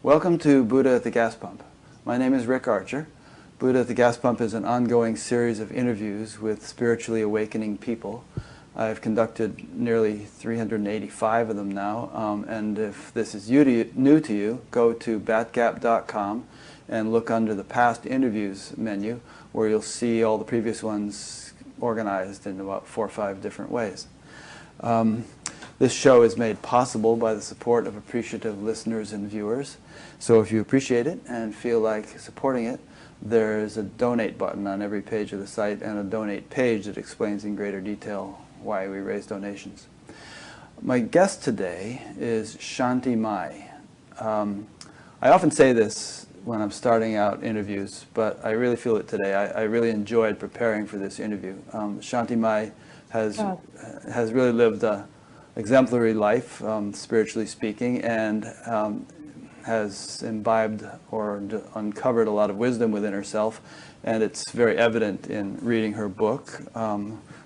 Welcome to Buddha at the Gas Pump. My name is Rick Archer. Buddha at the Gas Pump is an ongoing series of interviews with spiritually awakening people. I've conducted nearly 385 of them now, and if this is new to you, go to batgap.com and look under the past interviews menu, where you'll see all the previous ones organized in about 4 or 5 different ways. This show is made possible by the support of appreciative listeners and viewers. So if you appreciate it and feel like supporting it, there's a donate button on every page of the site and a donate page that explains in greater detail why we raise donations. My guest today is ShantiMayi. I often say this when I'm starting out interviews, but I really feel it today. I really enjoyed preparing for this interview. ShantiMayi has really lived an exemplary life, spiritually speaking, and has imbibed or uncovered a lot of wisdom within herself, and it's very evident in reading her book,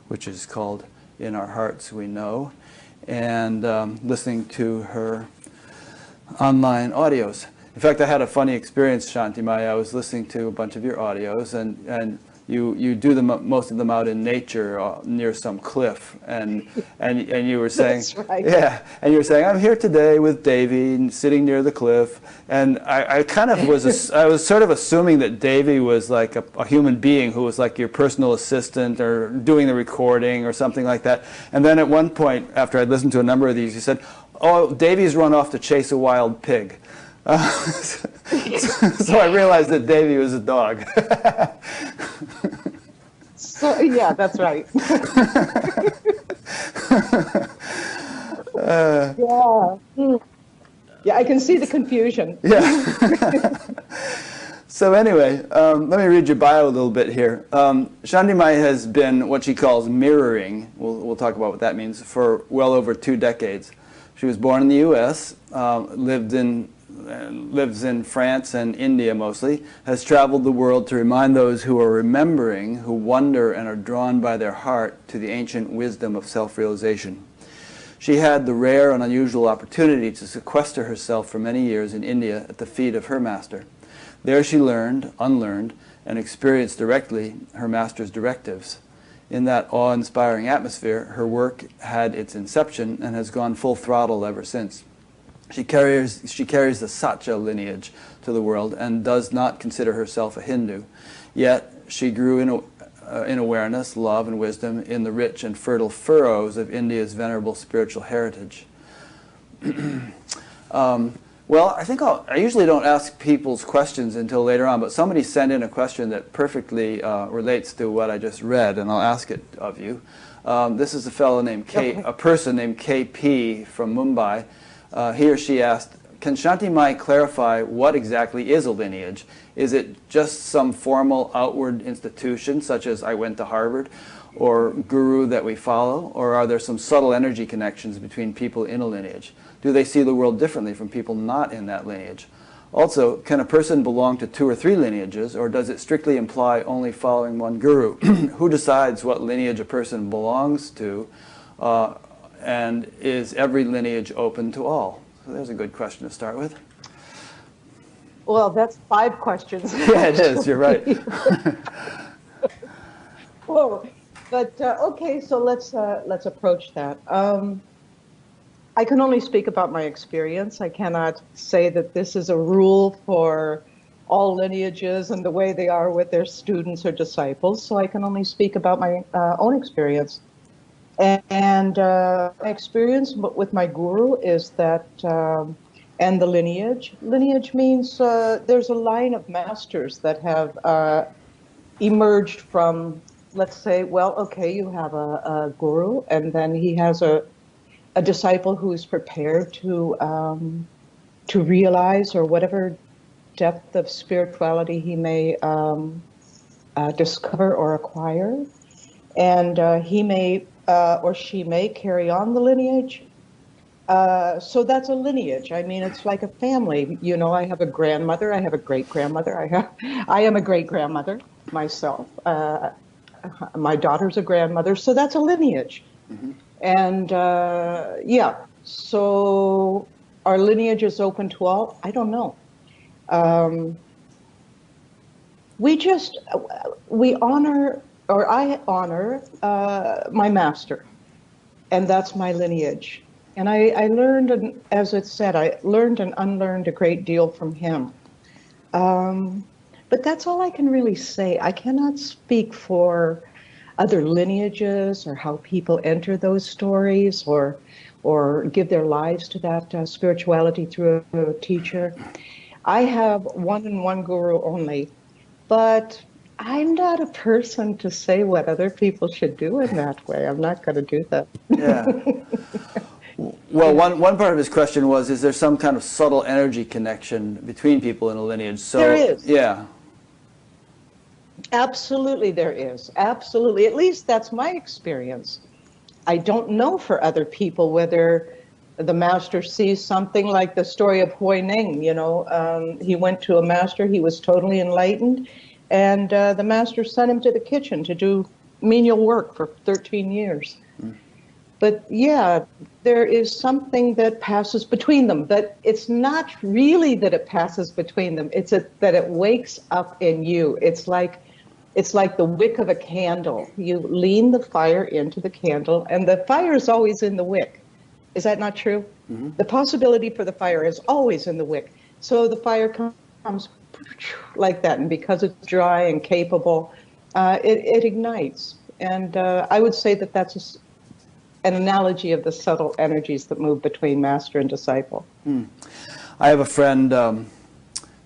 which is called In Our Hearts We Know, and listening to her online audios. In fact, I had a funny experience, ShantiMayi. I was listening to a bunch of your audios, and you do them, most of them out in nature near some cliff, and you were saying, that's right. Yeah, and you were saying, I'm here today with Davy, sitting near the cliff, and I kind of was, I was sort of assuming that Davy was like a human being who was like your personal assistant or doing the recording or something like that. And then at one point, after I'd listened to a number of these, you said, oh, Davy's run off to chase a wild pig. So I realized that Davy was a dog. So yeah, that's right. Yeah, I can see the confusion. Yeah. So anyway, let me read your bio a little bit here. ShantiMayi has been what she calls mirroring, we'll talk about what that means, for well over 2 decades. She was born in the U.S., lives in France and India mostly, has traveled the world to remind those who are remembering, who wonder and are drawn by their heart to the ancient wisdom of self-realization. She had the rare and unusual opportunity to sequester herself for many years in India at the feet of her master. There she learned, unlearned, and experienced directly her master's directives. In that awe-inspiring atmosphere, her work had its inception and has gone full throttle ever since. She carries the Sacha lineage to the world and does not consider herself a Hindu. Yet she grew in awareness, love, and wisdom in the rich and fertile furrows of India's venerable spiritual heritage. Well, I usually don't ask people's questions until later on, but somebody sent in a question that perfectly relates to what I just read, and I'll ask it of you. This is a fellow named a person named KP from Mumbai. He or she asked, can ShantiMayi clarify what exactly is a lineage? Is it just some formal outward institution, such as I went to Harvard, or guru that we follow, or are there some subtle energy connections between people in a lineage? Do they see the world differently from people not in that lineage? Also, can a person belong to 2 or 3 lineages, or does it strictly imply only following one guru? Who decides what lineage a person belongs to? And is every lineage open to all? So there's a good question to start with. Well, that's 5 questions. Yeah, it is. You're right. Whoa. But okay, so let's approach that. I can only speak about my experience. I cannot say that this is a rule for all lineages and the way they are with their students or disciples. So I can only speak about my own experience. And my experience with my guru is that, and the lineage. Lineage means there's a line of masters that have emerged from, let's say, well, okay, you have a guru, and then he has a disciple who is prepared to realize, or whatever depth of spirituality he may discover or acquire, and he may or she may carry on the lineage. So that's a lineage. I mean, it's like a family. You know, I have a grandmother, I have a great-grandmother, I am a great-grandmother myself. My daughter's a grandmother, so that's a lineage. Mm-hmm. And yeah, so our lineage is open to all? I don't know. Um, we honor, or I honor, my master, and that's my lineage. And I learned, as it said, I learned and unlearned a great deal from him. But that's all I can really say. I cannot speak for other lineages or how people enter those stories or give their lives to that spirituality through a teacher. I have one and one guru only, but I'm not a person to say what other people should do in that way. I'm not going to do that. Yeah. Well, one part of his question was, is there some kind of subtle energy connection between people in a lineage? So, There is. Yeah. Absolutely, there is. Absolutely. At least that's my experience. I don't know for other people whether the master sees something like the story of Hui Ning. He went to a master, he was totally enlightened, and the master sent him to the kitchen to do menial work for 13 years. But yeah, there is something that passes between them, but it's not really that it passes between them. It's that it wakes up in you. It's like the wick of a candle. You lean the fire into the candle, and the fire is always in the wick. Is that not true? Mm-hmm. The possibility for the fire is always in the wick. So the fire comes like that, and because it's dry and capable, it ignites. And I would say that that's an analogy of the subtle energies that move between master and disciple. I have a friend,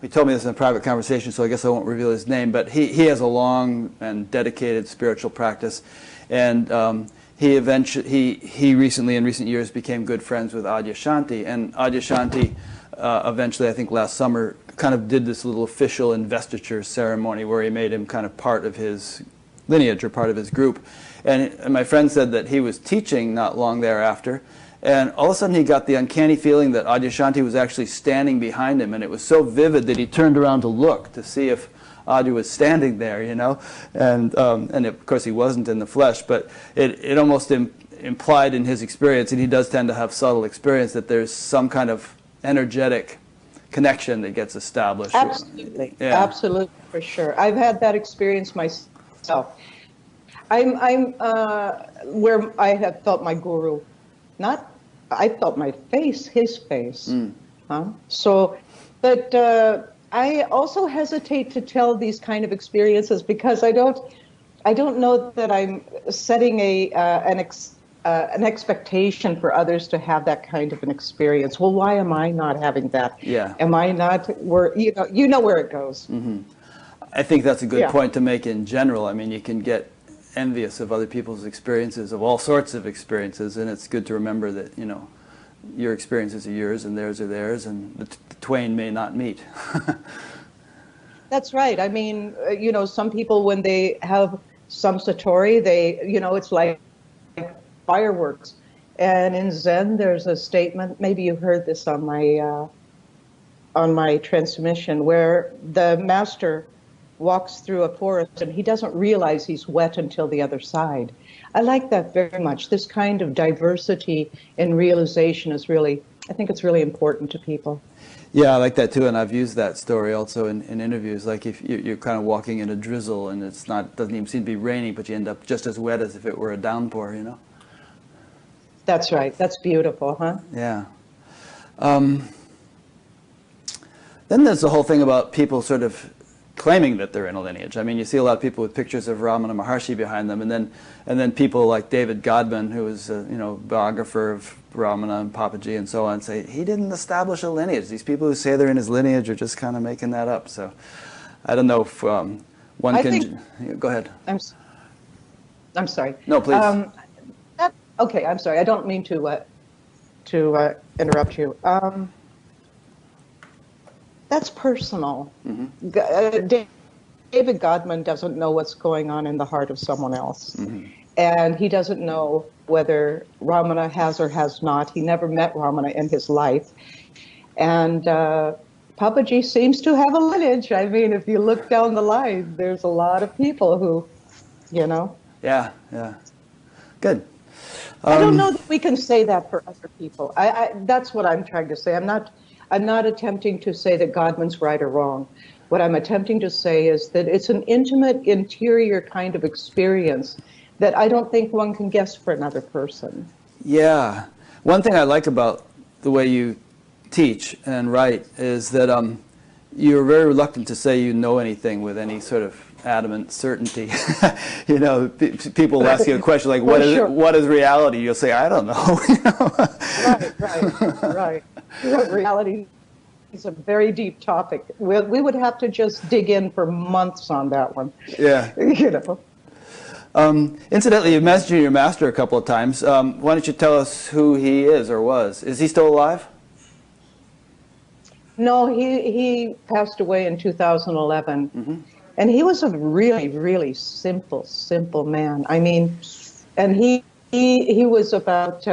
he told me this in a private conversation, so I guess I won't reveal his name, but he has a long and dedicated spiritual practice, and he recently, in recent years, became good friends with Adyashanti, and Adyashanti eventually, I think last summer, kind of did this little official investiture ceremony where he made him kind of part of his lineage or part of his group. And my friend said that he was teaching not long thereafter, and all of a sudden he got the uncanny feeling that Adyashanti was actually standing behind him, and it was so vivid that he turned around to look to see if Adi was standing there, and of course he wasn't in the flesh, but it almost implied in his experience, and he does tend to have subtle experience, that there's some kind of energetic connection that gets established. Absolutely, yeah. Absolutely, for sure. I've had that experience myself. I'm where I have felt my guru, I felt my face, his face. So, but I also hesitate to tell these kind of experiences because I don't know that I'm setting an expectation for others to have that kind of an experience. Well, why am I not having that? Yeah. Am I not where you know where it goes? Mm-hmm. I think that's a good point to make in general. I mean, you can get envious of other people's experiences, of all sorts of experiences, and it's good to remember that your experiences are yours and theirs are theirs, and the twain may not meet. That's right. I mean, some people, when they have some satori, it's like fireworks. And in Zen, there's a statement, maybe you heard this on my transmission, where the master walks through a forest and he doesn't realize he's wet until the other side. I like that very much. This kind of diversity in realization is I think it's really important to people. Yeah, I like that too, and I've used that story also in interviews. Like if you're kind of walking in a drizzle and doesn't even seem to be raining, but you end up just as wet as if it were a downpour, That's right. That's beautiful, huh? Yeah. Then there's the whole thing about people sort of claiming that they're in a lineage. I mean, you see a lot of people with pictures of Ramana Maharshi behind them, and then people like David Godman, who is a biographer of Ramana and Papaji and so on, say he didn't establish a lineage. These people who say they're in his lineage are just kind of making that up. So I don't know if one can. Go ahead. I'm sorry. No, please. Okay, I'm sorry. I don't mean to interrupt you. That's personal. Mm-hmm. David Godman doesn't know what's going on in the heart of someone else. Mm-hmm. And he doesn't know whether Ramana has or has not. He never met Ramana in his life. And Papaji seems to have a lineage. I mean, if you look down the line, there's a lot of people who, Yeah. Good. I don't know that we can say that for other people. That's what I'm trying to say. I'm not attempting to say that Godwin's right or wrong. What I'm attempting to say is that it's an intimate, interior kind of experience that I don't think one can guess for another person. Yeah. One thing I like about the way you teach and write is that you're very reluctant to say you know anything with any sort of adamant certainty. You know, people ask you a question like, what is reality? You'll say, I don't know. Right. Reality is a very deep topic. We would have to just dig in for months on that one. Yeah. You know. Incidentally, you've mentioned your master a couple of times. Why don't you tell us who he is or was? Is he still alive? No, he passed away in 2011. Mm-hmm. And he was a really, really simple man. I mean, and he was about,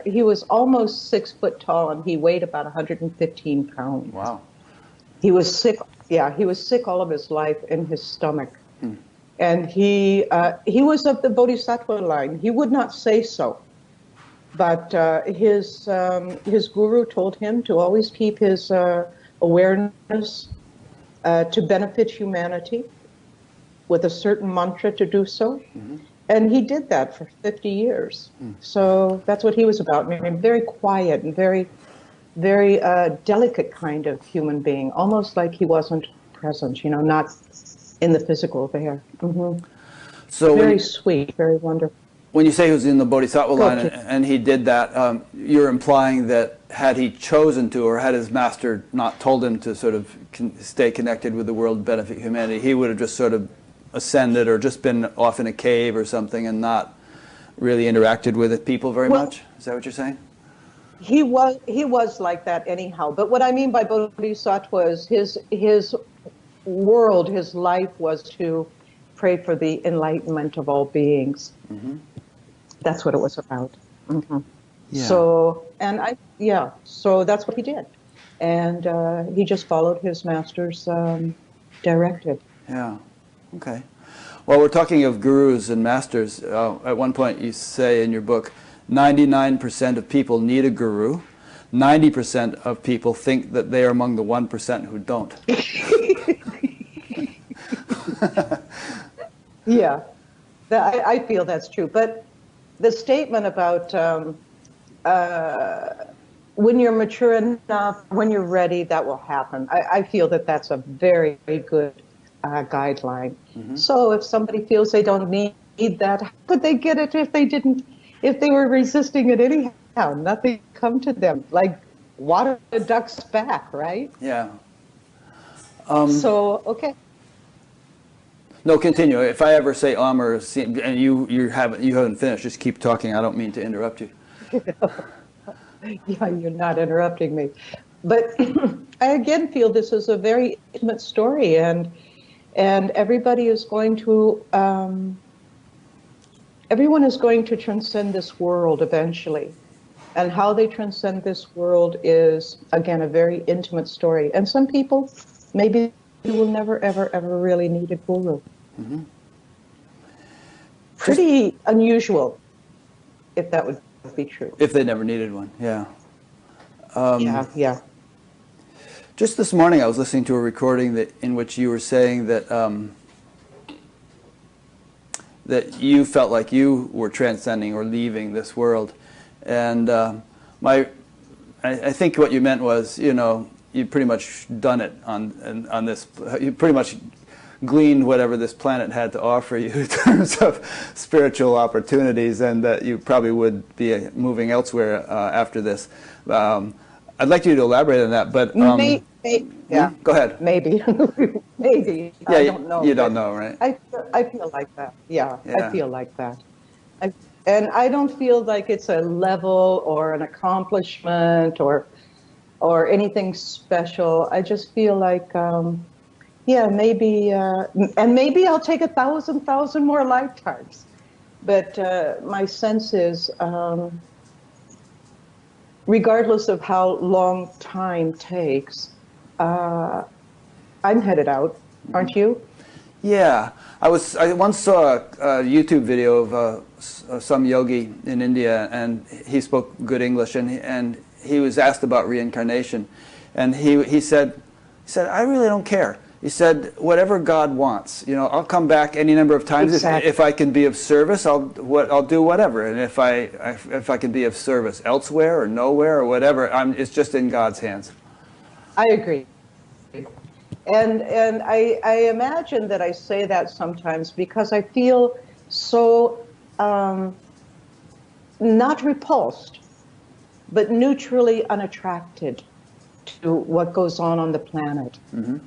he was almost 6 foot tall, and he weighed about 115 pounds. Wow. He was sick. Yeah, he was sick all of his life in his stomach. And he was of the Bodhisattva line. He would not say so. But his guru told him to always keep his awareness to benefit humanity with a certain mantra to do so. Mm-hmm. And he did that for 50 years. So that's what he was about. I mean, very quiet and very, very delicate kind of human being, almost like he wasn't present, you know, not in the physical there. Mm-hmm. So very sweet, very wonderful. When you say he was in the Bodhisattva line and he did that, you're implying that had he chosen to, or had his master not told him to sort of stay connected with the world, benefit humanity, he would have just sort of ascended or just been off in a cave or something and not really interacted with people very much? Is that what you're saying? He was like that anyhow. But what I mean by Bodhisattva is his world, his life was to pray for the enlightenment of all beings. Mm-hmm. That's what it was about. Mm-hmm. Yeah. So that's what he did. And he just followed his master's directive. Yeah. Okay. Well, we're talking of gurus and masters. At one point you say in your book, 99% of people need a guru. 90% of people think that they are among the 1% who don't. Yeah, I feel that's true. But the statement about when you're mature enough, when you're ready, that will happen. I feel that that's a very, very good guideline. Mm-hmm. So if somebody feels they don't need that, how could they get it if they were resisting it anyhow? Nothing come to them. Like water a duck's back, right? Yeah. Okay. No, continue. If I ever say or and you haven't finished, just keep talking. I don't mean to interrupt you. Yeah, you're not interrupting me. But I again feel this is a very intimate story, and everybody is going to everyone is going to transcend this world eventually. And how they transcend this world is, again, a very intimate story. And some people maybe will never, ever, ever really need a guru. Mm-hmm. Pretty unusual, if that would be true. If they never needed one, yeah. Yeah. Just this morning I was listening to a recording in which you were saying that that you felt like you were transcending or leaving this world. And I think what you meant was, you know, you've pretty much done it on this. You pretty much gleaned whatever this planet had to offer you in terms of spiritual opportunities, and that you probably would be moving elsewhere after this. I'd like you to elaborate on that, but yeah, go ahead. Maybe. Yeah, I don't know. You don't know, right? I feel like that. Yeah, I feel like that. And I don't feel like it's a level or an accomplishment or anything special. I just feel like, maybe, and maybe I'll take 1,000 more lifetimes. But my sense is, regardless of how long time takes, I'm headed out, aren't you? Yeah, I once saw a YouTube video of some yogi in India, and he spoke good English, and he was asked about reincarnation, And he said, I really don't care. He said, whatever God wants, I'll come back any number of times. Exactly. If I can be of service, I'll do whatever. And if I can be of service elsewhere or nowhere or whatever, it's just in God's hands. I agree. And I imagine that I say that sometimes because I feel so not repulsed, but neutrally unattracted to what goes on the planet. Mm-hmm.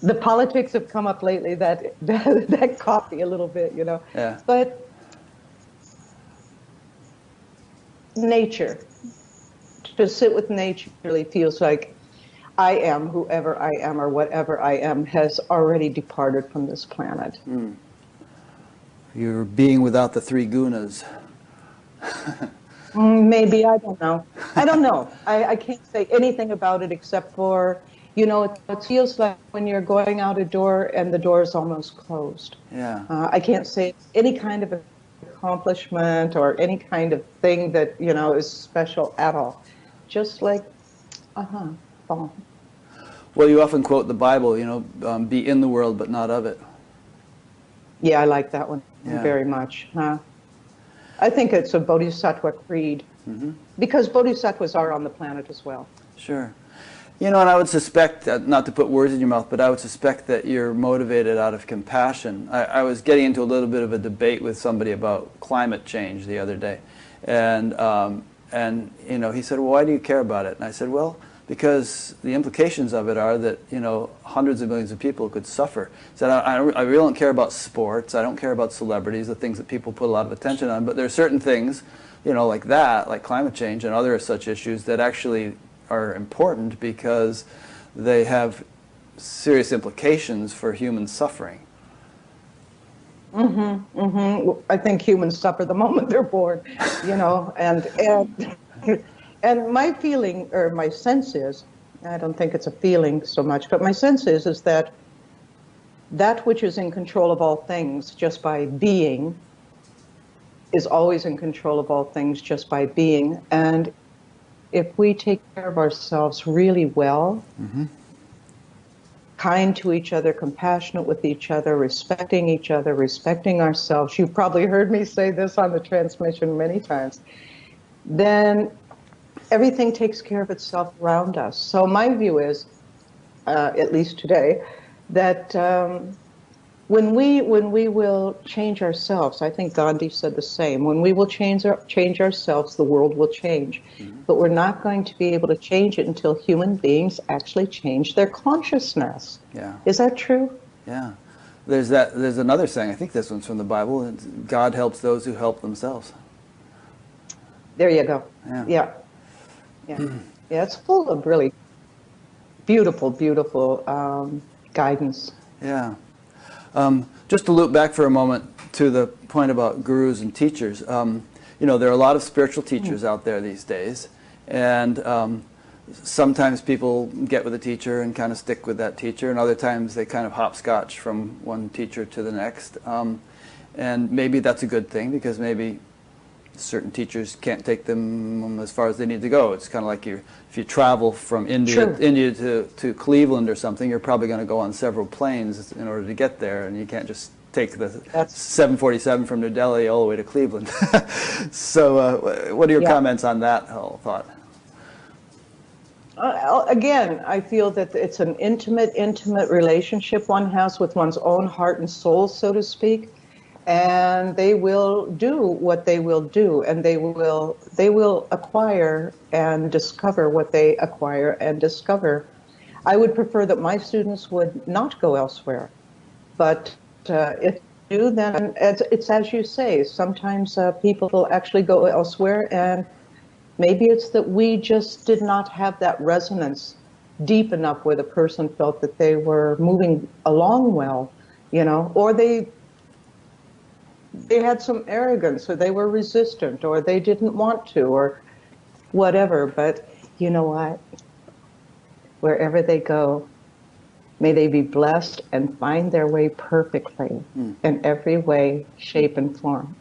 The politics have come up lately that caught me a little bit, Yeah. But nature, to sit with nature really feels like I am whoever I am or whatever I am has already departed from this planet. Mm. You're being without the three gunas. Maybe, I don't know. I can't say anything about it except for, it feels like when you're going out a door and the door is almost closed. Yeah. I can't say any kind of accomplishment or any kind of thing that, is special at all. Just like, bon. Well, you often quote the Bible, be in the world but not of it. Yeah, I like that one Yeah. very much. I think it's a Bodhisattva creed, Mm-hmm. because Bodhisattvas are on the planet as well. Sure. And I would suspect, not to put words in your mouth, but I would suspect that you're motivated out of compassion. I was getting into a little bit of a debate with somebody about climate change the other day. And he said, well, why do you care about it? And I said, well, because the implications of it are that, hundreds of millions of people could suffer. He said, I really don't care about sports. I don't care about celebrities, the things that people put a lot of attention on. But there are certain things, like that, like climate change and other such issues that actually are important because they have serious implications for human suffering. Mm-hmm, mm-hmm. I think humans suffer the moment they're born, and my feeling, or my sense is, I don't think it's a feeling so much, but my sense is that which is in control of all things just by being is always in control of all things just by being. And if we take care of ourselves really well, Mm-hmm. kind to each other, compassionate with each other, respecting ourselves, you've probably heard me say this on the transmission many times, then everything takes care of itself around us. So my view is, at least today, that when we will change ourselves, I think Gandhi said the same, when we will change ourselves, the world will change. Mm-hmm. But we're not going to be able to change it until human beings actually change their consciousness. Yeah. Is that true? Yeah. There's another saying, I think this one's from the Bible, God helps those who help themselves. There you go. Yeah. Yeah, it's full of really beautiful, beautiful guidance. Yeah. Just to loop back for a moment to the point about gurus and teachers. There are a lot of spiritual teachers out there these days, and sometimes people get with a teacher and kind of stick with that teacher, and other times they kind of hopscotch from one teacher to the next. And maybe that's a good thing, because maybe certain teachers can't take them as far as they need to go. It's kind of like if you travel from India to Cleveland or something, you're probably going to go on several planes in order to get there, and you can't just take the 747 from New Delhi all the way to Cleveland. So what are your comments on that whole thought? Again, I feel that it's an intimate relationship one has with one's own heart and soul, so to speak. And they will do what they will do, and they will acquire and discover what they acquire and discover. I would prefer that my students would not go elsewhere, but if they do, then it's as you say. Sometimes people will actually go elsewhere, and maybe it's that we just did not have that resonance deep enough where the person felt that they were moving along well, or they had some arrogance, or they were resistant, or they didn't want to, or whatever. But you know what? Wherever they go, may they be blessed and find their way perfectly in every way, shape, and form.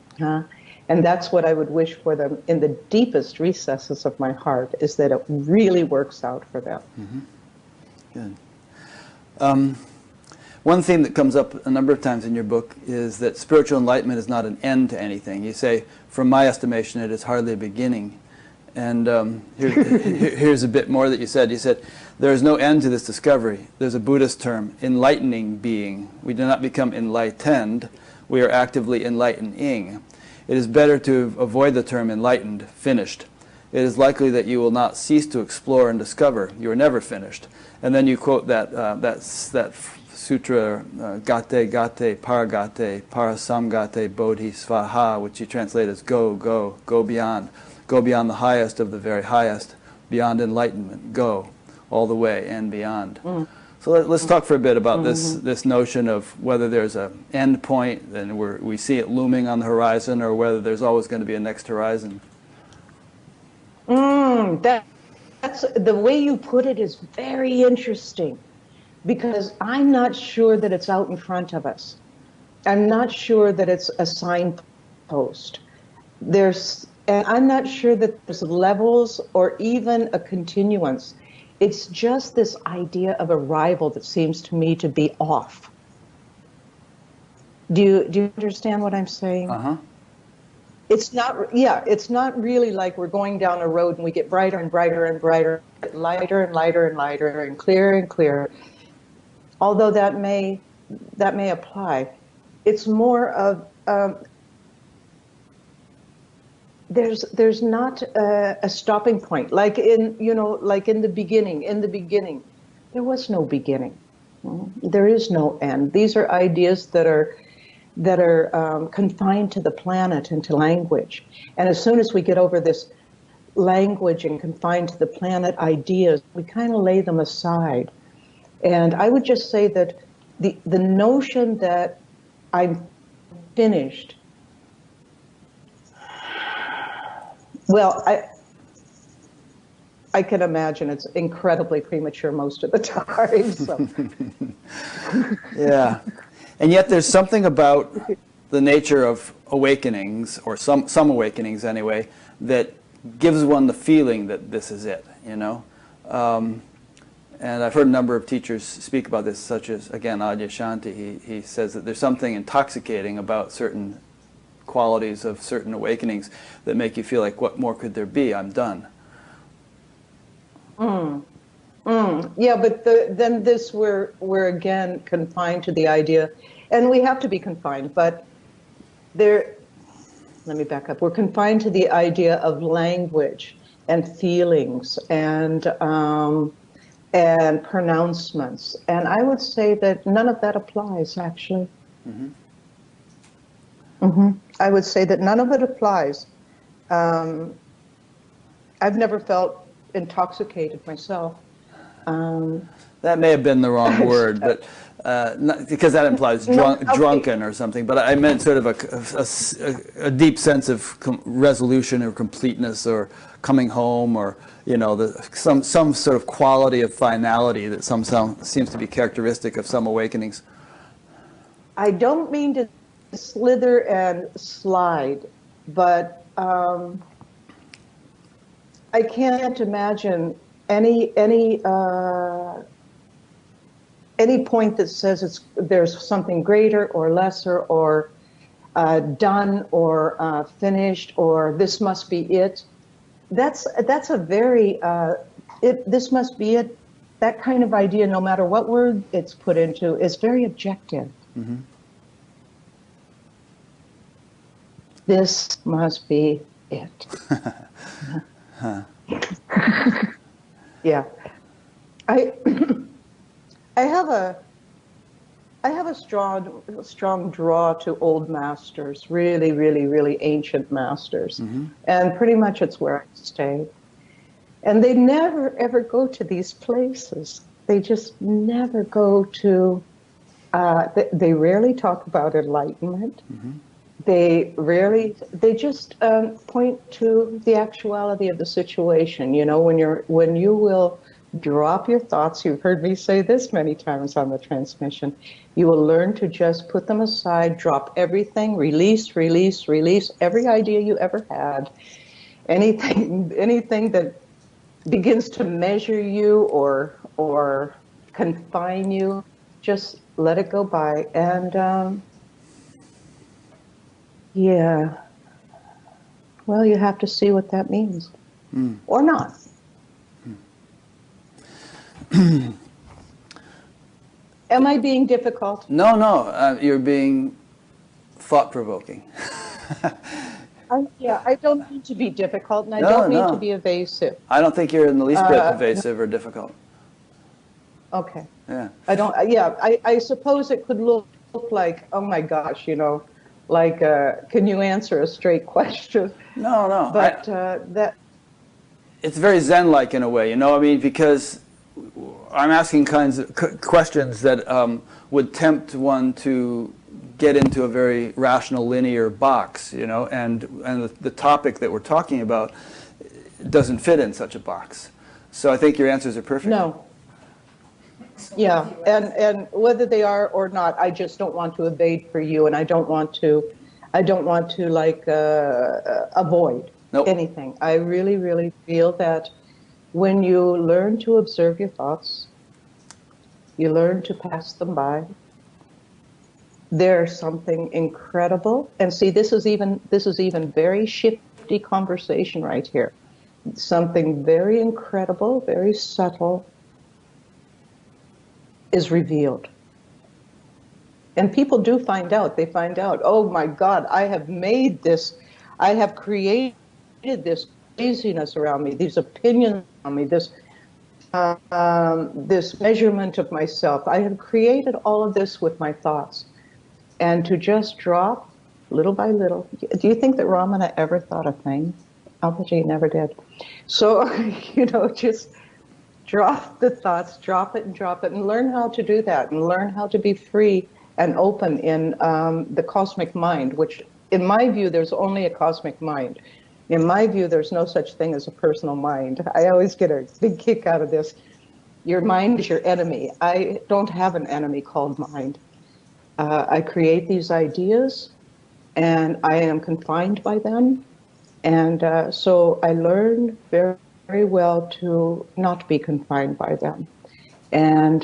And that's what I would wish for them in the deepest recesses of my heart, is that it really works out for them. Good. One theme that comes up a number of times in your book is that spiritual enlightenment is not an end to anything. You say, from my estimation, it is hardly a beginning. And here's a bit more that you said. You said, there is no end to this discovery. There's a Buddhist term, enlightening being. We do not become enlightened. We are actively enlightening. It is better to avoid the term enlightened, finished. It is likely that you will not cease to explore and discover. You are never finished. And then you quote that sutra, gate gate paragate parasamgate bodhi svaha, which you translate as go beyond the highest of the very highest, beyond enlightenment, go all the way and beyond. So let's talk for a bit about this notion of whether there's an end point and we see it looming on the horizon, or whether there's always going to be a next horizon. That's the way you put it is very interesting, because I'm not sure that it's out in front of us. I'm not sure that it's a signpost. And I'm not sure that there's levels or even a continuance. It's just this idea of arrival that seems to me to be off. Do you understand what I'm saying? It's not really like we're going down a road and we get brighter and brighter and brighter, lighter and lighter and lighter, and clearer and clearer. Although that may apply. It's more of there's not a stopping point, like in the beginning. There was no beginning. There is no end. These are ideas that are confined to the planet and to language. And as soon as we get over this language and confined to the planet ideas, we kind of lay them aside. And I would just say that the notion that I'm finished, well, I can imagine it's incredibly premature most of the time. So. Yeah. And yet there's something about the nature of awakenings, or some awakenings anyway, that gives one the feeling that this is it, you know. And I've heard a number of teachers speak about this, such as, again, Adyashanti. He says that there's something intoxicating about certain qualities of certain awakenings that make you feel like, what more could there be? I'm done. Yeah, but then we're again confined to the idea, and we have to be confined, but let me back up. We're confined to the idea of language and feelings and pronouncements, and I would say that none of that applies, actually. I would say that none of it applies. I've never felt intoxicated myself. That may have been the wrong word, but because that implies drunken or something. But I meant sort of a deep sense of resolution or completeness, or coming home, or some sort of quality of finality that seems to be characteristic of some awakenings. I don't mean to slither and slide, but I can't imagine any point that says there's something greater or lesser or done or finished or this must be it. That's a very this must be it. That kind of idea, no matter what word it's put into, is very objective. This must be it. Yeah, I have a strong draw to old masters, really, really, really ancient masters, and pretty much it's where I stay. And they never ever go to these places. They just never go to. They rarely talk about enlightenment. They just point to the actuality of the situation. When you will drop your thoughts. You've heard me say this many times on the transmission. You will learn to just put them aside, drop everything, release, release, release every idea you ever had, anything that begins to measure you or confine you. Just let it go by. And yeah, well, you have to see what that means, or not. Am I being difficult? No, no, you're being thought-provoking. Yeah, I don't mean to be difficult, and I No, don't mean to no. be evasive. I don't think you're in the least bit evasive or difficult. Okay. Yeah. I don't. Yeah, I suppose it could look like, oh my gosh, like, can you answer a straight question? No, no. But that. It's very Zen-like in a way, you know. I mean, because I'm asking kinds of questions that would tempt one to get into a very rational, linear box, you know, and the topic that we're talking about doesn't fit in such a box. So I think your answers are perfect. No. Yeah, and whether they are or not, I just don't want to evade for you, and I don't want to like avoid anything. I really, really feel that when you learn to observe your thoughts, you learn to pass them by. There's something incredible, and see, this is even very shifty conversation right here. Something very incredible, very subtle is revealed. And people do find out. They find out, oh my God, I have made this, I have created this craziness around me, these opinions on me, this measurement of myself. I have created all of this with my thoughts. And to just drop little by little. Do you think that Ramana ever thought a thing? I'll bet you he never did. So, just drop the thoughts, drop it, and learn how to do that, and learn how to be free and open in the cosmic mind, which, in my view, there's only a cosmic mind. In my view, there's no such thing as a personal mind. I always get a big kick out of this. Your mind is your enemy. I don't have an enemy called mind. I create these ideas, and I am confined by them. And so I learn very, very well to not be confined by them. And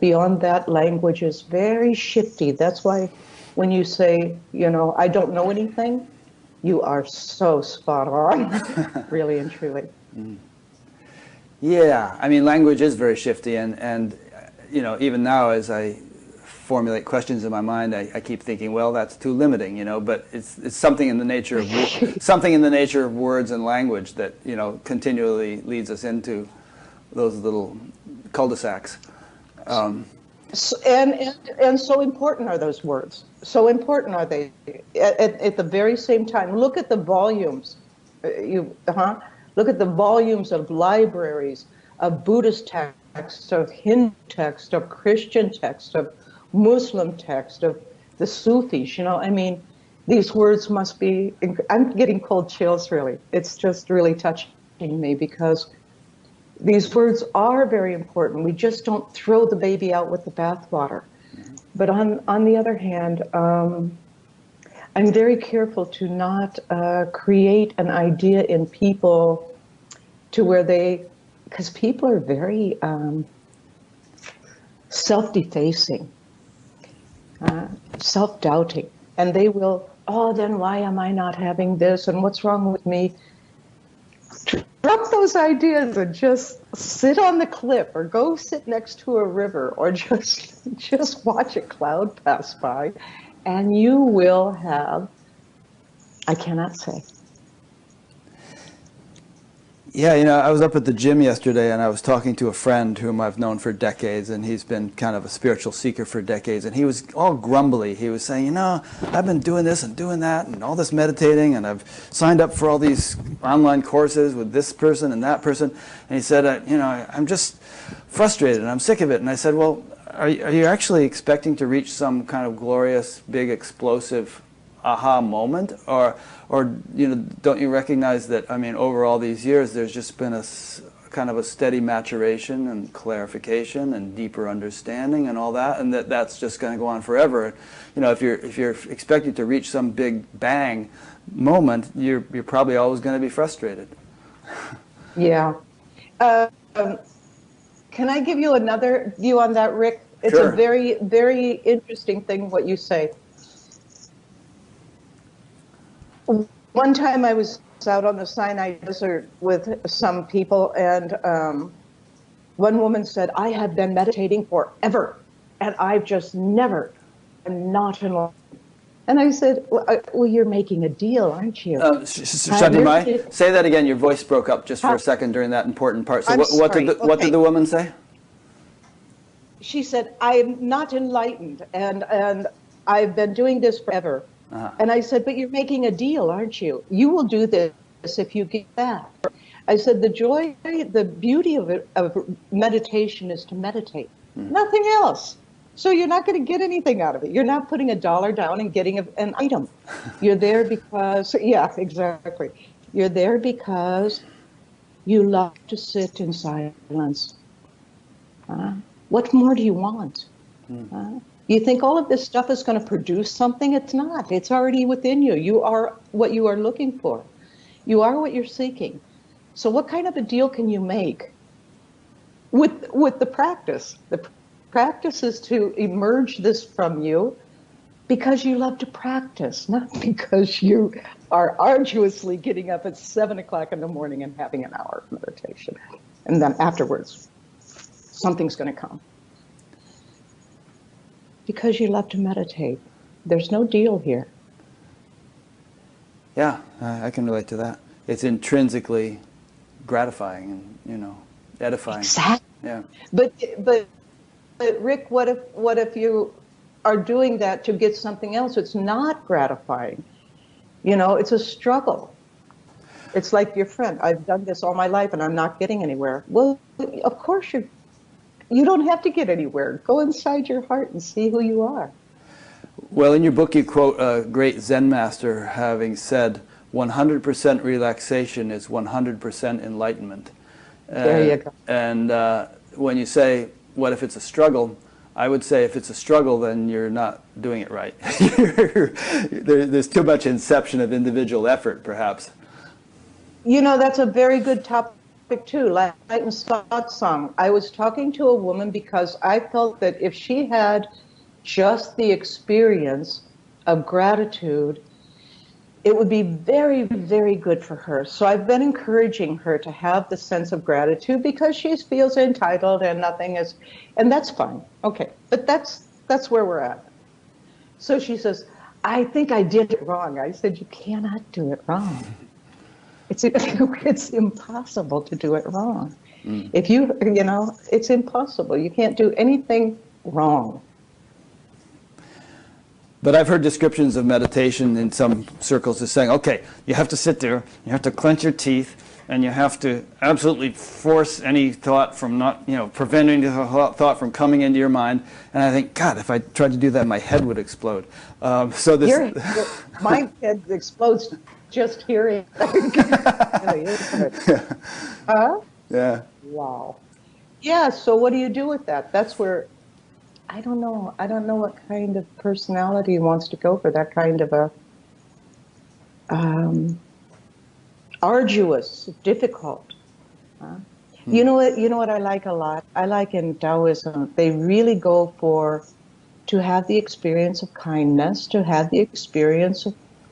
beyond that, language is very shifty. That's why when you say, I don't know anything, you are so spot on, really and truly. Yeah, I mean, language is very shifty, and even now as I formulate questions in my mind, I keep thinking, well, that's too limiting, but it's something in the nature of something in the nature of words and language that continually leads us into those little cul-de-sacs. And so important are those words. So important are they. At the very same time, look at the volumes. Look at the volumes of libraries, of Buddhist texts, of Hindu text, of Christian text, of Muslim text, of the Sufis. I mean, these words must be. I'm getting cold chills. Really, it's just really touching me because these words are very important. We just don't throw the baby out with the bathwater. But on the other hand, I'm very careful to not create an idea in people to where because people are very self-defacing, self-doubting, and they will, then why am I not having this, and what's wrong with me? Drop those ideas and just sit on the cliff or go sit next to a river or just watch a cloud pass by, and you will have, I cannot say. Yeah, I was up at the gym yesterday and I was talking to a friend whom I've known for decades, and he's been kind of a spiritual seeker for decades, and he was all grumbly. He was saying, I've been doing this and doing that and all this meditating, and I've signed up for all these online courses with this person and that person, and he said, I'm just frustrated and I'm sick of it. And I said, well, are you actually expecting to reach some kind of glorious, big, explosive aha moment, or don't you recognize that, over all these years there's just been a kind of a steady maturation and clarification and deeper understanding and all that, and that's just going to go on forever. You know, if you're expecting to reach some big bang moment, you're probably always going to be frustrated. Yeah. Can I give you another view on that, Rick? It's Sure. a very, very interesting thing what you say. One time I was out on the Sinai Desert with some people, and one woman said, I have been meditating forever, and I've just never, and not enlightened. And I said, well, you're making a deal, aren't you? ShantiMayi, say that again. Your voice broke up just for a second during that important part. So what did the woman say? She said, I'm not enlightened, and I've been doing this forever. And I said, but you're making a deal, aren't you? You will do this if you get that. I said, the joy, the beauty of meditation is to meditate, nothing else. So you're not going to get anything out of it. You're not putting $1 down and getting an item. You're there because, yeah, exactly. You're there because you love to sit in silence. What more do you want? You think all of this stuff is going to produce something? It's not. It's already within you. You are what you are looking for. You are what you're seeking. So what kind of a deal can you make with the practice? The practice is to emerge this from you because you love to practice, not because you are arduously getting up at 7 o'clock in the morning and having an hour of meditation. And then afterwards, something's going to come. Because you love to meditate. There's no deal here. Yeah, I can relate to that. It's intrinsically gratifying and, you know, edifying. Exactly. Yeah. But Rick, what if you are doing that to get something else? It's not gratifying. You know, it's a struggle. It's like your friend. I've done this all my life and I'm not getting anywhere. Well, of course you don't have to get anywhere. Go inside your heart and see who you are. Well, in your book you quote a great Zen master having said, 100% relaxation is 100% enlightenment. There you go. And when you say, what if it's a struggle? I would say if it's a struggle, then you're not doing it right. There's too much inception of individual effort, perhaps. You know, that's a very good topic too. Last night in satsang, I was talking to a woman because I felt that if she had just the experience of gratitude, it would be very, very good for her. So I've been encouraging her to have the sense of gratitude because she feels entitled and nothing is, and that's fine. Okay, but that's where we're at. So she says, I think I did it wrong. I said, you cannot do it wrong. It's impossible to do it wrong. If you know, it's impossible. You can't do anything wrong. But I've heard descriptions of meditation in some circles as saying, okay, you have to sit there, you have to clench your teeth, and you have to absolutely force any thought from not, you know, preventing the thought from coming into your mind. And I think, God, if I tried to do that, my head would explode. So this, my head explodes just hearing. Really, isn't it? Huh? Yeah. Wow. Yeah. So what do you do with that? That's where. I don't know. I don't know what kind of personality wants to go for that kind of a arduous, difficult. You know what? You know what I like a lot. I like in Taoism. They really go for to have the experience of kindness, to have the experience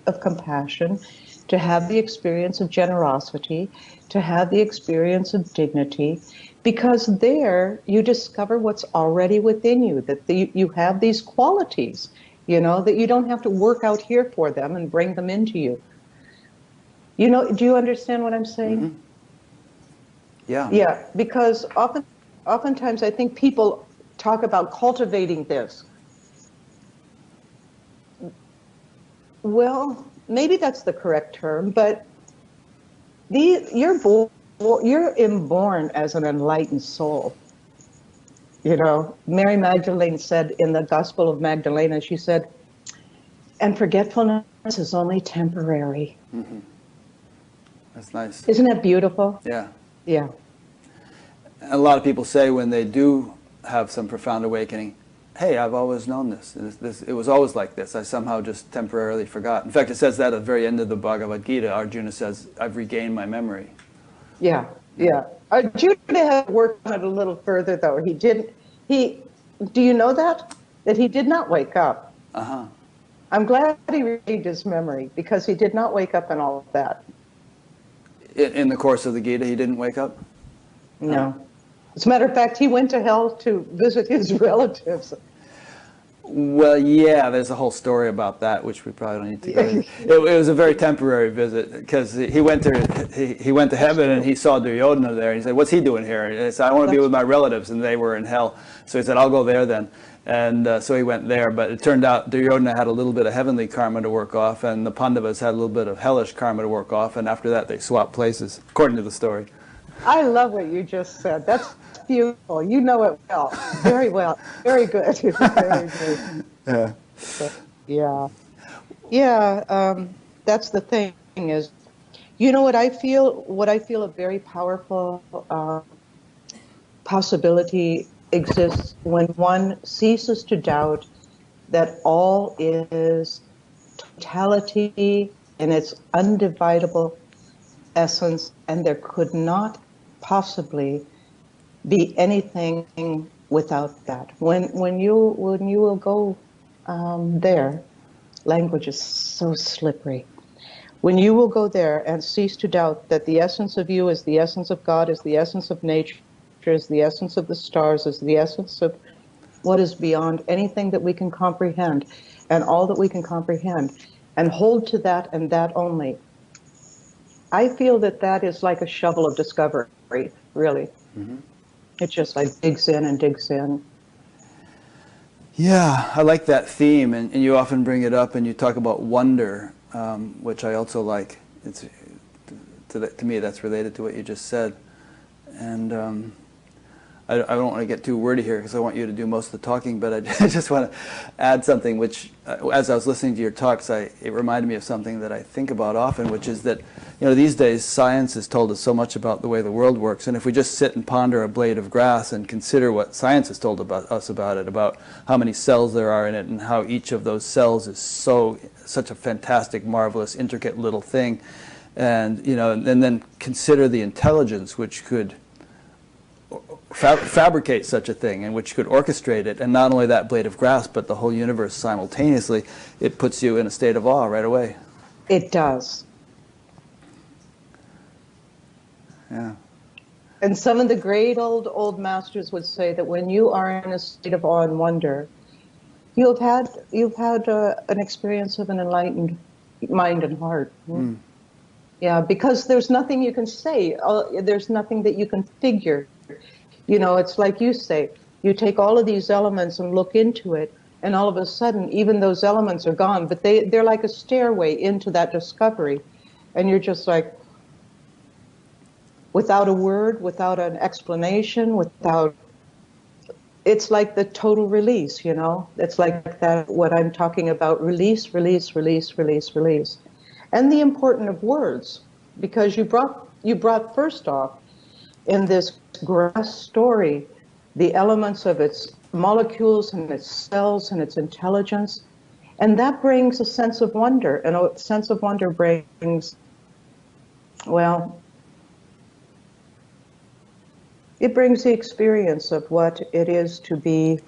of compassion, to have the experience of generosity, to have the experience of dignity. Because there you discover what's already within you, that you have these qualities, you know, that you don't have to work out here for them and bring them into you. You know, do you understand what I'm saying? Mm-hmm. Yeah. Yeah, because oftentimes I think people talk about cultivating this. Well, maybe that's the correct term, but you're inborn as an enlightened soul. You know, Mary Magdalene said in the Gospel of Magdalena, she said, and forgetfulness is only temporary. Mm-hmm. That's nice. Isn't that beautiful? Yeah. Yeah. a lot of people say when they do have some profound awakening, hey, I've always known this. It was always like this. I somehow just temporarily forgot. In fact, it says that at the very end of the Bhagavad Gita. Arjuna says, I've regained my memory. Yeah, yeah. Arjuna had worked on it a little further, though. He didn't. Do you know that? That he did not wake up. Uh-huh. I'm glad he regained his memory, because he did not wake up in all of that. In the course of the Gita, he didn't wake up? No. As a matter of fact, he went to hell to visit his relatives. Well, yeah, there's a whole story about that, which we probably don't need to go into. It was a very temporary visit, because he went to heaven and he saw Duryodhana there, and he said, what's he doing here? And he said, I want to be with my relatives, and they were in hell. So he said, I'll go there then. And so he went there, but it turned out Duryodhana had a little bit of heavenly karma to work off, and the Pandavas had a little bit of hellish karma to work off, and after that they swapped places, according to the story. I love what you just said. That's beautiful. You know it well. Very well. Very good. Very good. Yeah. Yeah. Yeah. That's the thing is, you know what I feel? What I feel a very powerful possibility exists when one ceases to doubt that all is totality in its undividable essence, and there could not possibly be anything without that. When you will go there, language is so slippery. When you will go there and cease to doubt that the essence of you is the essence of God, is the essence of nature, is the essence of the stars, is the essence of what is beyond anything that we can comprehend, and all that we can comprehend, and hold to that and that only, I feel that that is like a shovel of discovery, really. Mm-hmm. It just like digs in and digs in. Yeah, I like that theme, and you often bring it up, and you talk about wonder, which I also like. It's to me that's related to what you just said, and I don't want to get too wordy here because I want you to do most of the talking, but I just want to add something which, as I was listening to your talks, it reminded me of something that I think about often, which is that, these days science has told us so much about the way the world works, and if we just sit and ponder a blade of grass and consider what science has told us about it, about how many cells there are in it and how each of those cells is such a fantastic, marvelous, intricate little thing, and then consider the intelligence which could fabricate such a thing and which could orchestrate it, and not only that blade of grass but the whole universe simultaneously, it puts you in a state of awe right away. It does. Yeah. And some of the great old masters would say that when you are in a state of awe and wonder, you've had an experience of an enlightened mind and heart. Mm. Yeah, because there's nothing you can say. There's nothing that you can figure. It's like you say, you take all of these elements and look into it, and all of a sudden, even those elements are gone, but they're like a stairway into that discovery. And you're just like, without a word, without an explanation, it's like the total release, It's like that, what I'm talking about, release, release, release, release, release. And the importance of words, because you brought first off, in this grass story, the elements of its molecules and its cells and its intelligence, and that brings a sense of wonder, and a sense of wonder brings, it brings the experience of what it is to be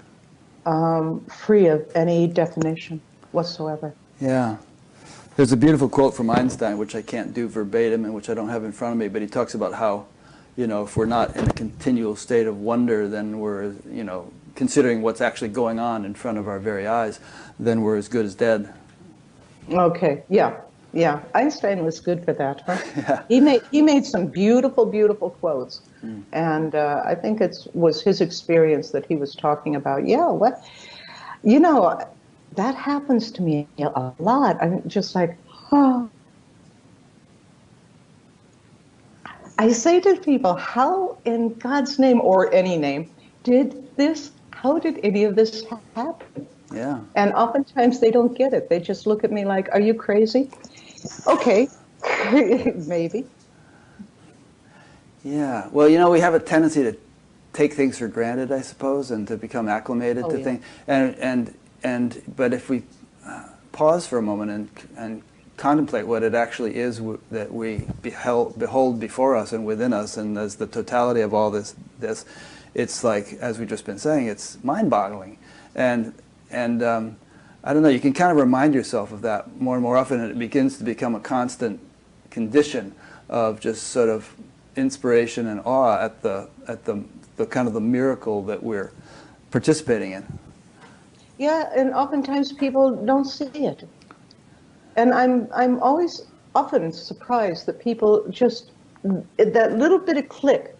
free of any definition whatsoever. Yeah. There's a beautiful quote from Einstein, which I can't do verbatim and which I don't have in front of me, but he talks about how if we're not in a continual state of wonder, then we're, considering what's actually going on in front of our very eyes, then we're as good as dead. Okay, yeah. Einstein was good for that, huh? Yeah. He made some beautiful, beautiful quotes, and I think it was his experience that he was talking about. Yeah, that happens to me a lot. I'm just like, oh. I say to people, how in God's name, or any name, how did any of this happen? Yeah. And oftentimes they don't get it. They just look at me like, are you crazy? Okay, maybe. Yeah. Well, we have a tendency take things for granted, I suppose, and to become acclimated to yeah. things. But if we pause for a moment and contemplate what it actually is that we behold before us and within us, and as the totality of all this, it's like, as we've just been saying, it's mind-boggling. And I don't know, you can kind of remind yourself of that more and more often, and it begins to become a constant condition of just sort of inspiration and awe at the kind of the miracle that we're participating in. Yeah, and oftentimes people don't see it. And I'm always often surprised that people just, that little bit of click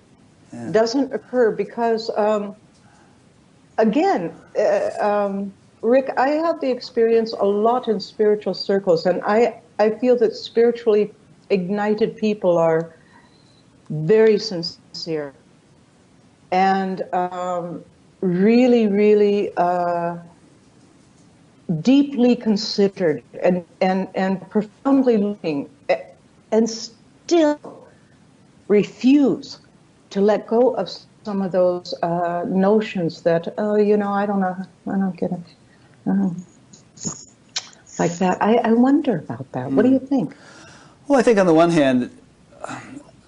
doesn't occur because, again, Rick, I have the experience a lot in spiritual circles, and I feel that spiritually ignited people are very sincere and really, really deeply considered and profoundly looking, and still refuse to let go of some of those notions that, oh, you know, I don't get it. Like that. I wonder about that. What do you think? Well, I think on the one hand,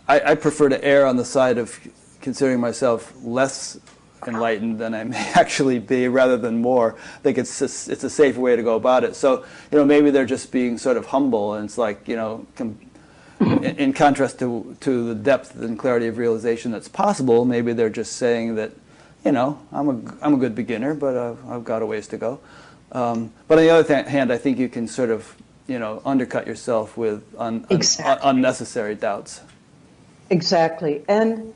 I prefer to err on the side of considering myself less enlightened than I may actually be, rather than more. I think it's a safe way to go about it. So, you know, maybe they're just being sort of humble, and it's like, you know, in contrast to the depth and clarity of realization that's possible, maybe they're just saying that, you know, I'm a good beginner, but I've got a ways to go. But on the other hand, I think you can sort of, you know, undercut yourself with unnecessary doubts. Exactly. And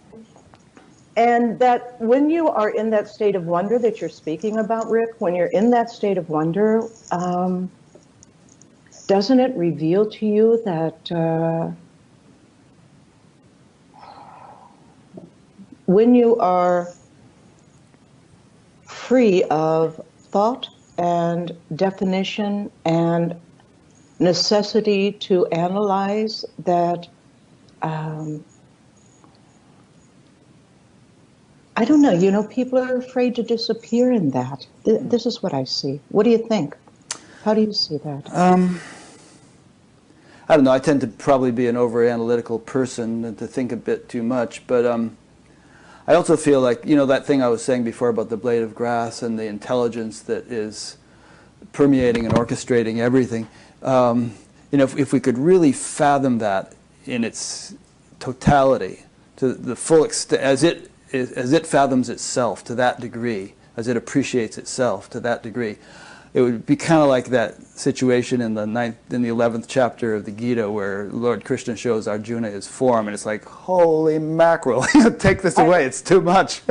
that when you are in that state of wonder that you're speaking about, Rick, when you're in that state of wonder, doesn't it reveal to you that when you are free of thought and definition and necessity to analyze, that I don't know, you know, people are afraid to disappear in that. This is what I see. What do you think? How do you see that? I don't know, I tend to probably be an over-analytical person and to think a bit too much, but I also feel like, you know, that thing I was saying before about the blade of grass and the intelligence that is permeating and orchestrating everything, you know, if we could really fathom that in its totality, to the full extent, as it fathoms itself to that degree, as it appreciates itself to that degree, it would be kind of like that situation in the 11th chapter of the Gita where Lord Krishna shows Arjuna his form, and it's like, holy mackerel, take this away, it's too much.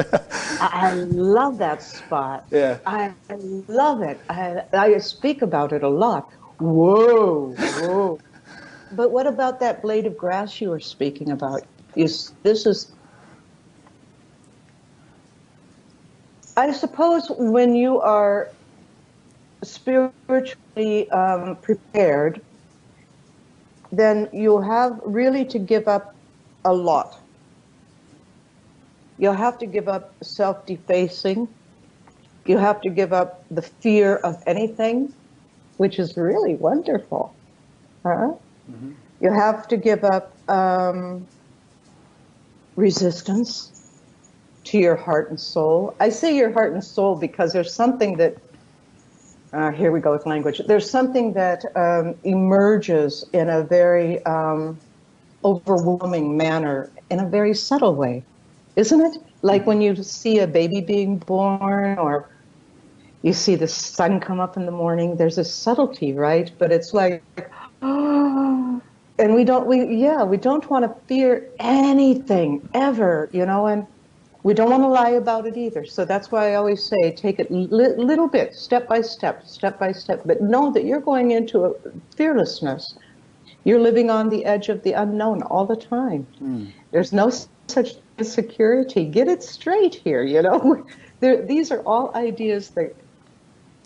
I love that spot. Yeah. I love it. I speak about it a lot. Whoa, whoa. But what about that blade of grass you were speaking about? I suppose when you are spiritually prepared, then you'll have really to give up a lot. You'll have to give up self-defacing. You have to give up the fear of anything, which is really wonderful. Huh? Mm-hmm. You have to give up resistance to your heart and soul. I say your heart and soul because there's something that, here we go with language, there's something that emerges in a very overwhelming manner, in a very subtle way, isn't it? Like when you see a baby being born, or you see the sun come up in the morning, there's a subtlety, right? But it's like, oh, and we don't want to fear anything ever, you know, and we don't want to lie about it either. So that's why I always say, take it little bit, step by step, but know that you're going into a fearlessness. You're living on the edge of the unknown all the time. There's no such security. Get it straight here, you know. These are all ideas that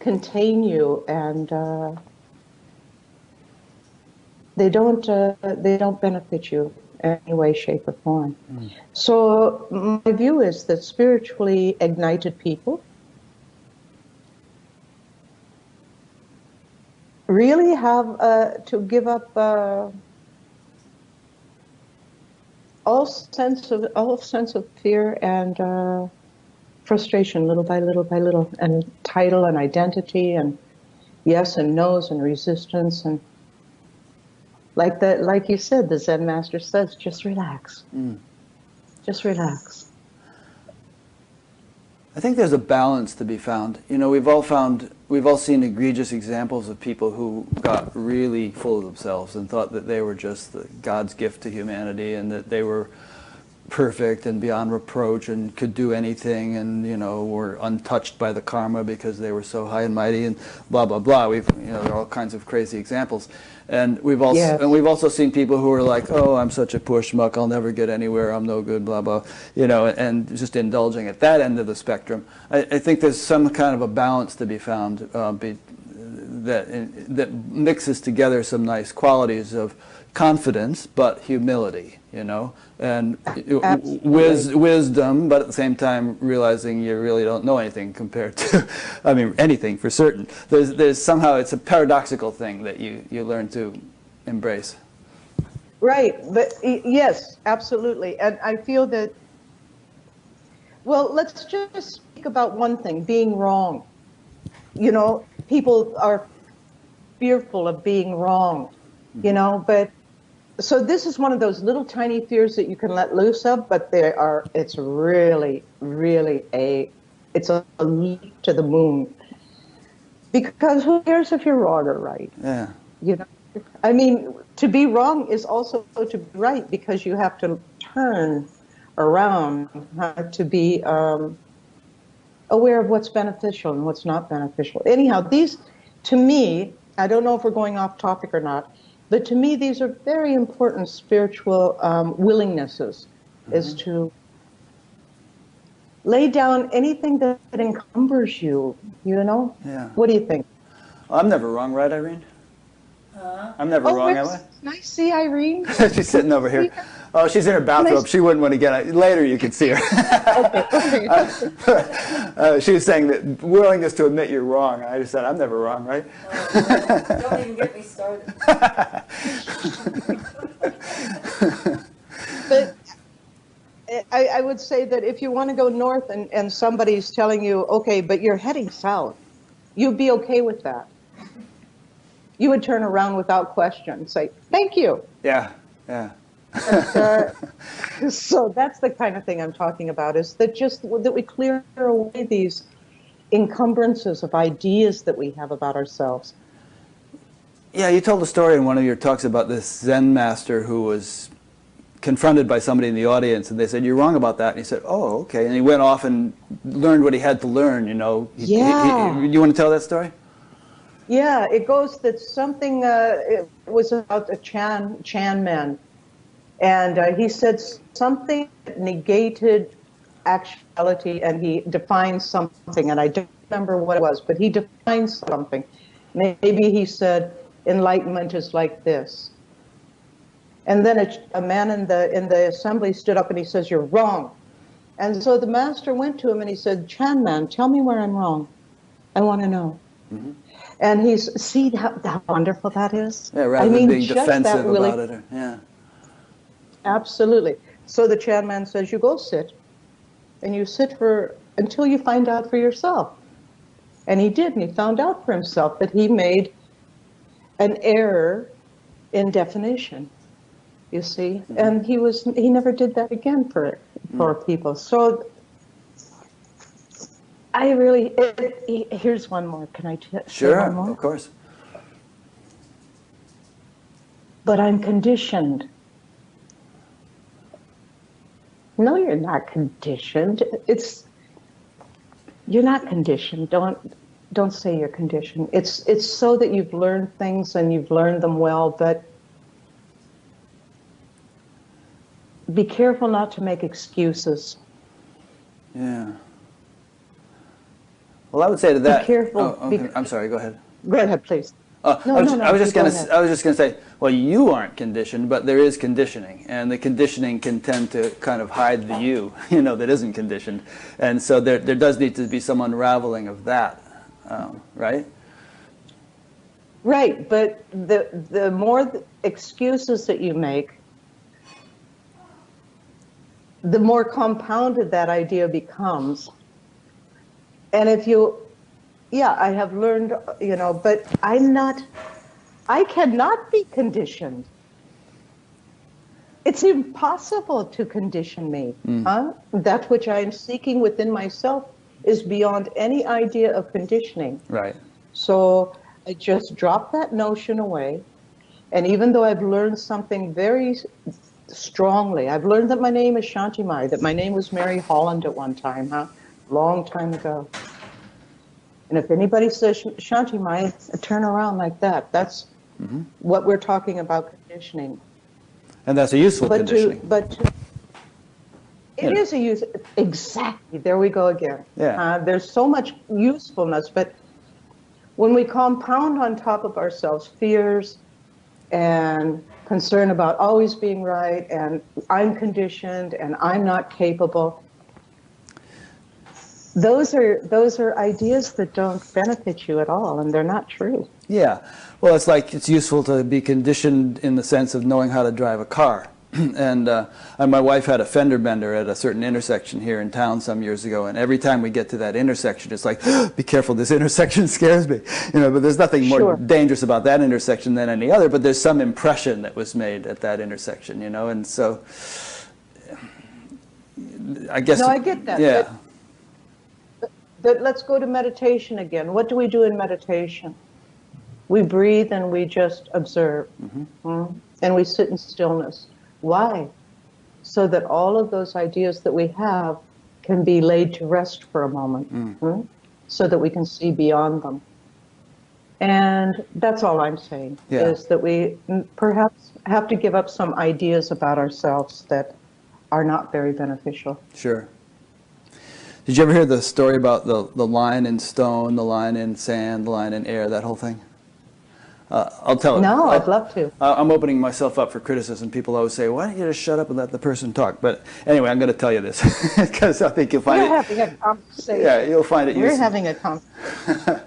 contain you, and they don't benefit you any way, shape, or form. So my view is that spiritually ignited people really have to give up all sense of fear and frustration, little by little by little, and title and identity and yes and no's and resistance, and like you said, the Zen master says, just relax. Just relax. I think there's a balance to be found. You know, we've all seen egregious examples of people who got really full of themselves and thought that they were just God's gift to humanity and that they were perfect and beyond reproach and could do anything and, you know, were untouched by the karma because they were so high and mighty and blah, blah, blah. There are all kinds of crazy examples. And we've also seen people who are like, oh, I'm such a poor schmuck, I'll never get anywhere, I'm no good, blah, blah, you know, and just indulging at that end of the spectrum. I think there's some kind of a balance to be found that mixes together some nice qualities of confidence, but humility, you know, and wisdom, but at the same time realizing you really don't know anything compared to, I mean, anything for certain. There's somehow, it's a paradoxical thing that you learn to embrace. Right, but yes, absolutely. And I feel that, well, let's just speak about one thing, being wrong. You know, people are fearful of being wrong, you know, but so this is one of those little tiny fears that you can let loose of, but it's really, really it's a leap to the moon. Because who cares if you're wrong or right? Yeah. You know, I mean, to be wrong is also to be right, because you have to turn around to be aware of what's beneficial and what's not beneficial. Anyhow, these, to me, I don't know if we're going off topic or not, but to me, these are very important spiritual willingnesses, is to lay down anything that encumbers you, you know? Yeah. What do you think? I'm never wrong, right, Irene? I'm never wrong, am I? Nice. See Irene? She's sitting over here. Oh, she's in her bathrobe. Nice. She wouldn't want to get out. Later you can see her. Okay. She was saying that willingness to admit you're wrong. I just said, I'm never wrong, right? Don't even get me started. But I would say that if you want to go north and somebody's telling you, okay, but you're heading south, you'd be okay with that. You would turn around without question and say, thank you. Yeah, yeah. So that's the kind of thing I'm talking about, is that that we clear away these encumbrances of ideas that we have about ourselves. Yeah, you told a story in one of your talks about this Zen master who was confronted by somebody in the audience, and they said, you're wrong about that. And he said, oh, okay. And he went off and learned what he had to learn, you know. You want to tell that story? Yeah, it goes that something, it was about a Chan man. And he said something that negated actuality, and he defined something, and I don't remember what it was, but he defined something. Maybe he said, enlightenment is like this. And then a man in the assembly stood up and he says, you're wrong. And so the master went to him and he said, Chan man, tell me where I'm wrong. I want to know. Mm-hmm. And see how wonderful that is? Yeah, rather than being defensive about it. Yeah. Absolutely. So the Chan man says, you go sit, and you sit until you find out for yourself. And he did, and he found out for himself that he made an error in definition, you see. Mm-hmm. And he never did that again for people. So I really, here's one more. Can I Sure, say one more? Of course. But I'm conditioned. No, you're not conditioned. You're not conditioned. Don't say you're conditioned. It's so that you've learned things and you've learned them well, but be careful not to make excuses. Yeah. Well, I would say to that. Be careful. Oh, okay. I'm sorry. Go ahead. Go ahead, please. No, I was just go going ahead. to. I was just going to say, well, you aren't conditioned, but there is conditioning, and the conditioning can tend to kind of hide the you, that isn't conditioned, and so there does need to be some unraveling of that, right? Right, but the more excuses that you make, the more compounded that idea becomes. And if you, yeah, I have learned, but I cannot be conditioned. It's impossible to condition me. That which I am seeking within myself is beyond any idea of conditioning. Right. So I just drop that notion away. And even though I've learned something very strongly, I've learned that my name is ShantiMayi, that my name was Mary Holland at one time, long time ago. And if anybody says ShantiMayi, turn around like that. That's what we're talking about conditioning. And that's a useful conditioning. It is a use. Exactly. There we go again. Yeah. There's so much usefulness, but when we compound on top of ourselves fears and concern about always being right, and I'm conditioned and I'm not capable, those are ideas that don't benefit you at all, and they're not true. Yeah. Well, it's useful to be conditioned in the sense of knowing how to drive a car. And my wife had a fender bender at a certain intersection here in town some years ago, and every time we get to that intersection, it's like, be careful, this intersection scares me. But there's nothing more dangerous about that intersection than any other, but there's some impression that was made at that intersection, and so I guess... No, I get that. Yeah. But let's go to meditation again. What do we do in meditation? We breathe and we just observe. And we sit in stillness. Why? So that all of those ideas that we have can be laid to rest for a moment, so that we can see beyond them. And that's all I'm saying, is that we perhaps have to give up some ideas about ourselves that are not very beneficial. Sure. Did you ever hear the story about the line in stone, the line in sand, the line in air, that whole thing? I'll tell it. No, I'd love to. I'm opening myself up for criticism. People always say, why don't you just shut up and let the person talk? But anyway, I'm going to tell you this, because I think you'll find We're having a conversation. Yeah, you'll find it useful. We're having a conversation.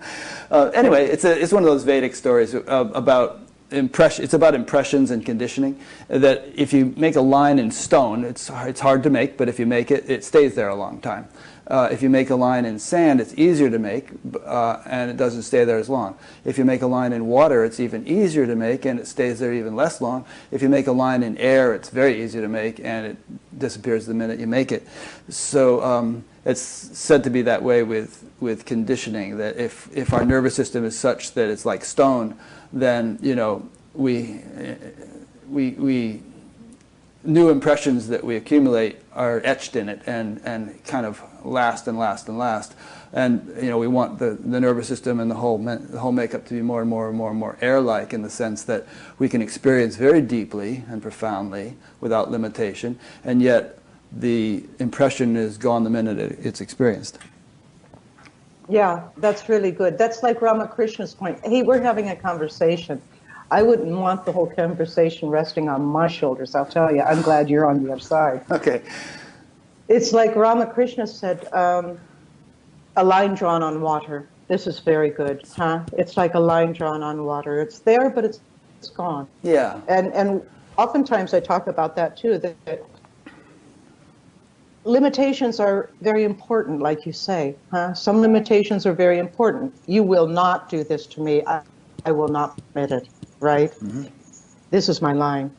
Anyway, it's one of those Vedic stories about impression. It's about impressions and conditioning. That if you make a line in stone, it's hard to make, but if you make it, it stays there a long time. If you make a line in sand, it's easier to make, and it doesn't stay there as long. If you make a line in water, it's even easier to make, and it stays there even less long. If you make a line in air, it's very easy to make, and it disappears the minute you make it. So it's said to be that way with conditioning, that if our nervous system is such that it's like stone, then we new impressions that we accumulate are etched in it and kind of last and last and last. And we want the nervous system and the whole makeup to be more and more and more and more air-like, in the sense that we can experience very deeply and profoundly without limitation, and yet the impression is gone the minute it's experienced. Yeah, that's really good. That's like Ramakrishna's point. Hey, we're having a conversation. I wouldn't want the whole conversation resting on my shoulders, I'll tell you. I'm glad you're on the other side. Okay. It's like Ramakrishna said, a line drawn on water. This is very good, It's like a line drawn on water. It's there, but it's gone. Yeah. And oftentimes I talk about that too, that limitations are very important, like you say. Some limitations are very important. You will not do this to me. I will not permit it. Right? This is my line.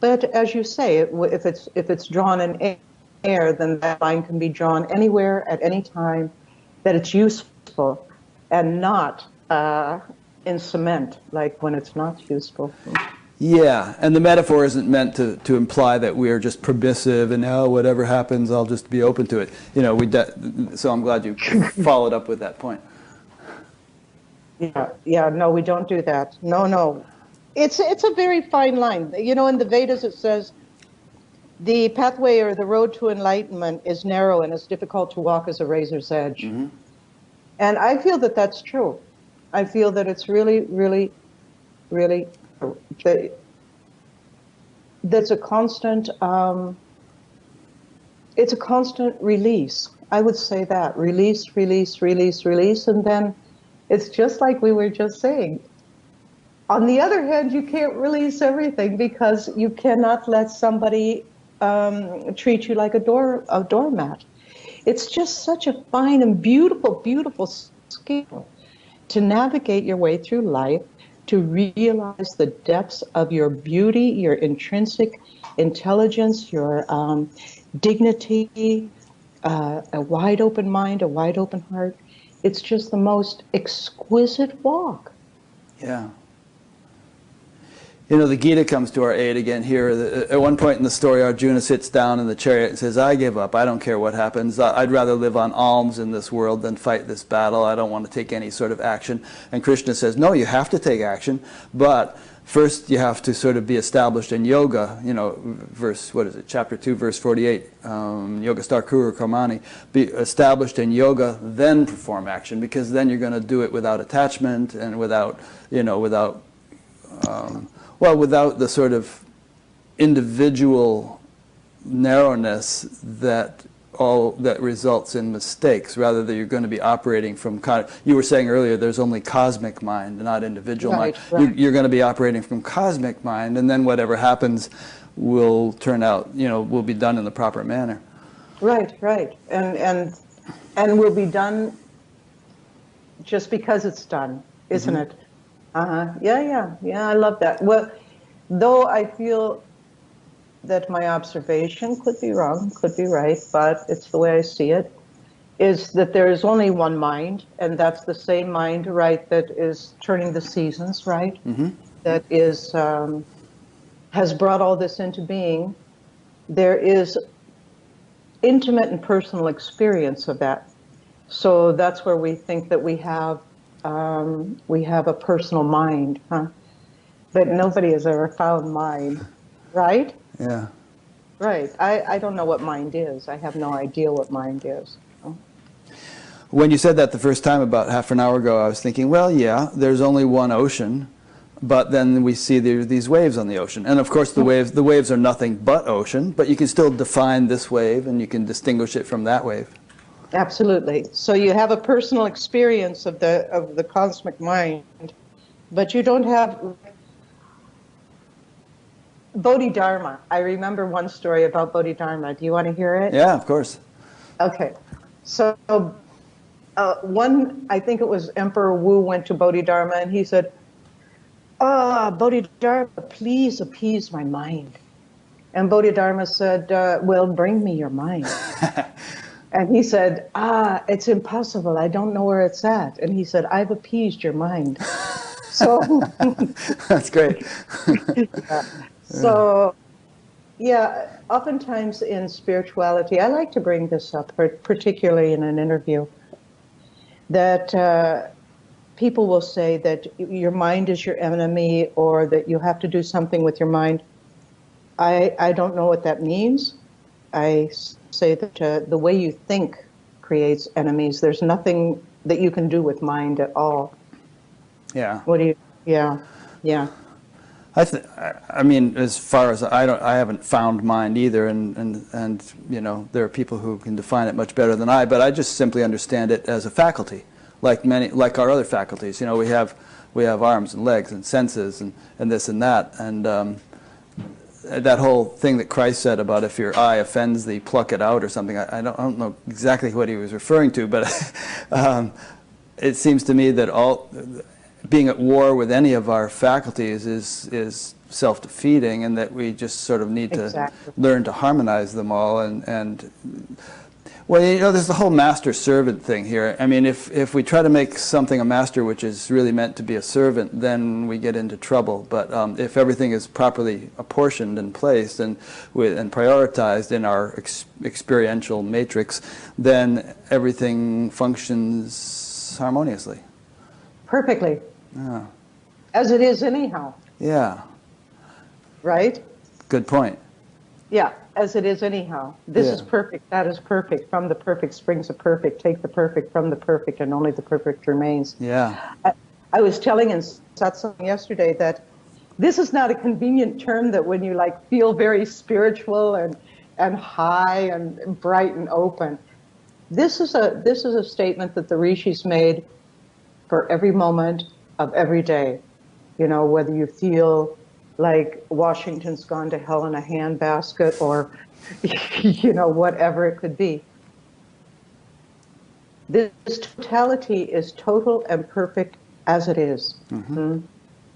But as you say, if it's drawn in air, then that line can be drawn anywhere at any time, that it's useful, and not in cement, like when it's not useful. Yeah, and the metaphor isn't meant to imply that we're just permissive and whatever happens, I'll just be open to it. So I'm glad you followed up with that point. Yeah, no, we don't do that. No. It's a very fine line. In the Vedas it says, the pathway or the road to enlightenment is narrow and as difficult to walk as a razor's edge. And I feel that that's true. I feel that it's really, really really. That's a constant, it's a constant release. I would say that. Release, release, release, release. And then it's just like we were just saying. On the other hand, you can't release everything because you cannot let somebody treat you like a doormat. It's just such a fine and beautiful, beautiful skill to navigate your way through life, to realize the depths of your beauty, your intrinsic intelligence, your dignity, a wide open mind, a wide open heart. It's just the most exquisite walk. Yeah. You know, the Gita comes to our aid again here. At one point in the story, Arjuna sits down in the chariot and says, I give up. I don't care what happens. I'd rather live on alms in this world than fight this battle. I don't want to take any sort of action. And Krishna says, no, you have to take action, but first you have to sort of be established in yoga. You know, chapter 2, verse 48, yoga star kuru karmani. Be established in yoga, then perform action, because then you're going to do it without attachment and without the sort of individual narrowness that results in mistakes, rather that you're going to be operating from, you were saying earlier, there's only cosmic mind, not individual mind. Right. You're going to be operating from cosmic mind, and then whatever happens will turn out, will be done in the proper manner. Right. And will be done just because it's done, isn't it? Yeah, I love that. Well, though I feel that my observation could be wrong, could be right, but it's the way I see it, is that there is only one mind, and that's the same mind, right, that is turning the seasons, right? Mm-hmm. That is, has brought all this into being. There is intimate and personal experience of that. So that's where we think that we have a personal mind, but nobody has ever found mind, right? Yeah. Right. I don't know what mind is. I have no idea what mind is. When you said that the first time about half an hour ago, I was thinking, well, yeah, there's only one ocean, but then we see these waves on the ocean. And of course the waves are nothing but ocean, but you can still define this wave and you can distinguish it from that wave. Absolutely. So you have a personal experience of the cosmic mind, but you don't have Bodhidharma. I remember one story about Bodhidharma. Do you want to hear it? Yeah, of course. Okay. So I think it was Emperor Wu went to Bodhidharma and he said, Bodhidharma, please appease my mind. And Bodhidharma said, well, bring me your mind. And he said, it's impossible. I don't know where it's at. And he said, I've appeased your mind. So that's great. Yeah. So, yeah, oftentimes in spirituality, I like to bring this up, particularly in an interview, that people will say that your mind is your enemy or that you have to do something with your mind. I don't know what that means. I say that the way you think creates enemies. There's nothing that you can do with mind at all. Yeah. What do you? Yeah. I mean, as far as I haven't found mind either, and there are people who can define it much better than I. But I just simply understand it as a faculty, like our other faculties. We have arms and legs and senses and this and that, and that whole thing that Christ said about if your eye offends thee, pluck it out or something. I don't know exactly what he was referring to, but it seems to me that being at war with any of our faculties is self-defeating, and that we just sort of need to learn to harmonize them all. And well, there's the whole master-servant thing here. I mean, if we try to make something a master which is really meant to be a servant, then we get into trouble. But if everything is properly apportioned and placed and prioritized in our experiential matrix, then everything functions harmoniously. Perfectly. Yeah. As it is anyhow. Yeah. Right? Good point. Yeah, as it is anyhow. This is perfect, that is perfect. From the perfect springs the perfect. Take the perfect from the perfect, and only the perfect remains. Yeah. I was telling in satsang yesterday that this is not a convenient term that when you like feel very spiritual and high and bright and open. This is a statement that the rishis made for every moment of every day. You know, whether you feel like Washington's gone to hell in a handbasket or, you know, whatever it could be. This totality is total and perfect as it is.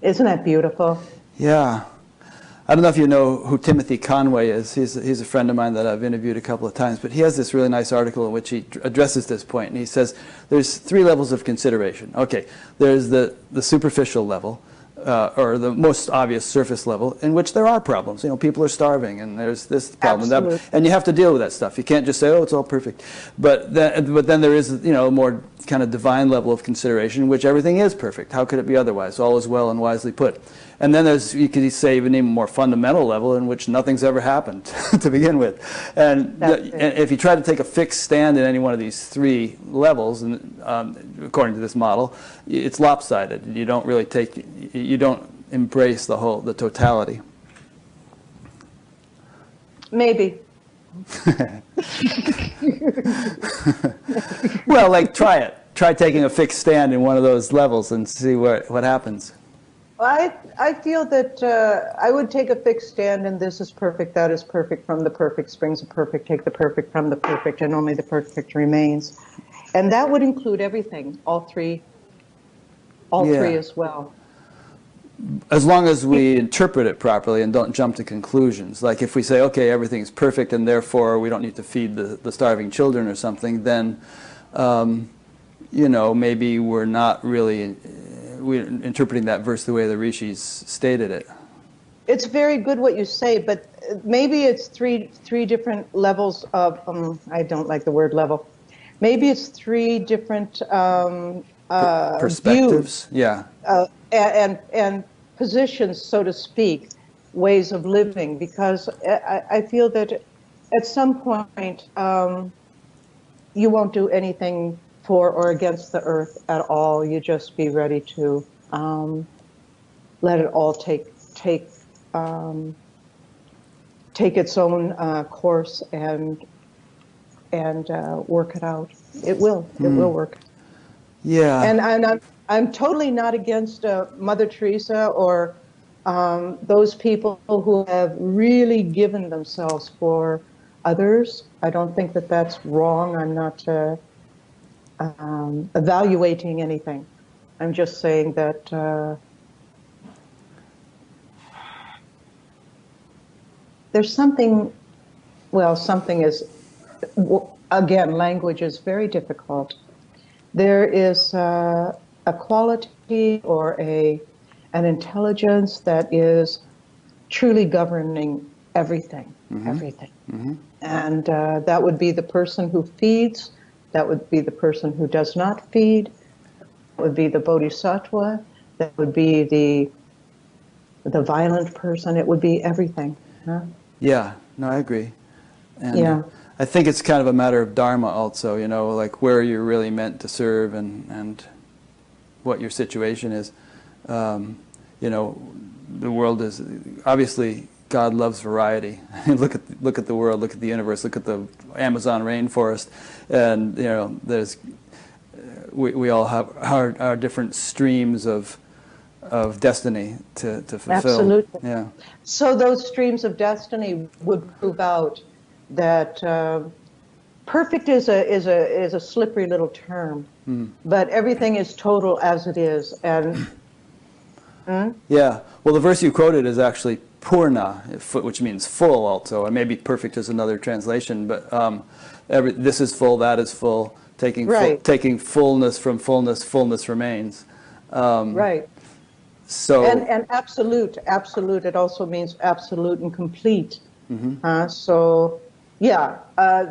Isn't that beautiful? Yeah. I don't know if you know who Timothy Conway is. He's a friend of mine that I've interviewed a couple of times, but he has this really nice article in which he addresses this point, and he says there's 3 levels of consideration. Okay, there's the superficial level, or the most obvious surface level, in which there are problems. You know, people are starving, and there's this problem, that, and you have to deal with that stuff. You can't just say, oh, it's all perfect. But then there is, you know, a more kind of divine level of consideration in which everything is perfect. How could it be otherwise? All is well and wisely put. And then there's, you could say, even more fundamental level in which nothing's ever happened to begin with. And if you try to take a fixed stand in any one of these 3 levels, and according to this model, it's lopsided. You don't really you don't embrace the totality. Maybe. Well, like, try it. Try taking a fixed stand in one of those levels and see what happens. Well, I feel that I would take a fixed stand, and this is perfect, that is perfect, from the perfect springs a perfect, take the perfect from the perfect, and only the perfect remains. And that would include everything, all three as well. As long as we interpret it properly and don't jump to conclusions. Like if we say, okay, everything's perfect and therefore we don't need to feed the starving children or something, then, you know, maybe we're not really we're interpreting that verse the way the rishis stated it. It's very good what you say, but maybe it's three different levels of, I don't like the word level. Maybe it's 3 different perspectives, views, yeah. And positions, so to speak, ways of living, because I feel that at some point you won't do anything for or against the earth at all. You just be ready to let it all take its own course and work it out. It will work. Yeah. And I'm totally not against Mother Teresa or those people who have really given themselves for others. I don't think that that's wrong. I'm not evaluating anything. I'm just saying that there's something, well, something is, again, language is very difficult. There is a quality or an intelligence that is truly governing everything, everything. And that would be the person who feeds, that would be the person who does not feed, that would be the bodhisattva, that would be the violent person, it would be everything. Huh? Yeah, no, I agree. And yeah. I think it's kind of a matter of dharma also, you know, like where you're really meant to serve and what your situation is. You know, the world is, obviously God loves variety. look at the world, look at the universe, look at the Amazon rainforest, and, you know, there's, we all have our different streams of destiny to fulfill. Absolutely. Yeah. So those streams of destiny would prove out that perfect is a slippery little term, but everything is total as it is. And yeah, well, the verse you quoted is actually purna, which means full also, and maybe perfect is another translation. But this is full, that is full. Taking fullness from fullness, fullness remains. Right. So and absolute. It also means absolute and complete. So yeah,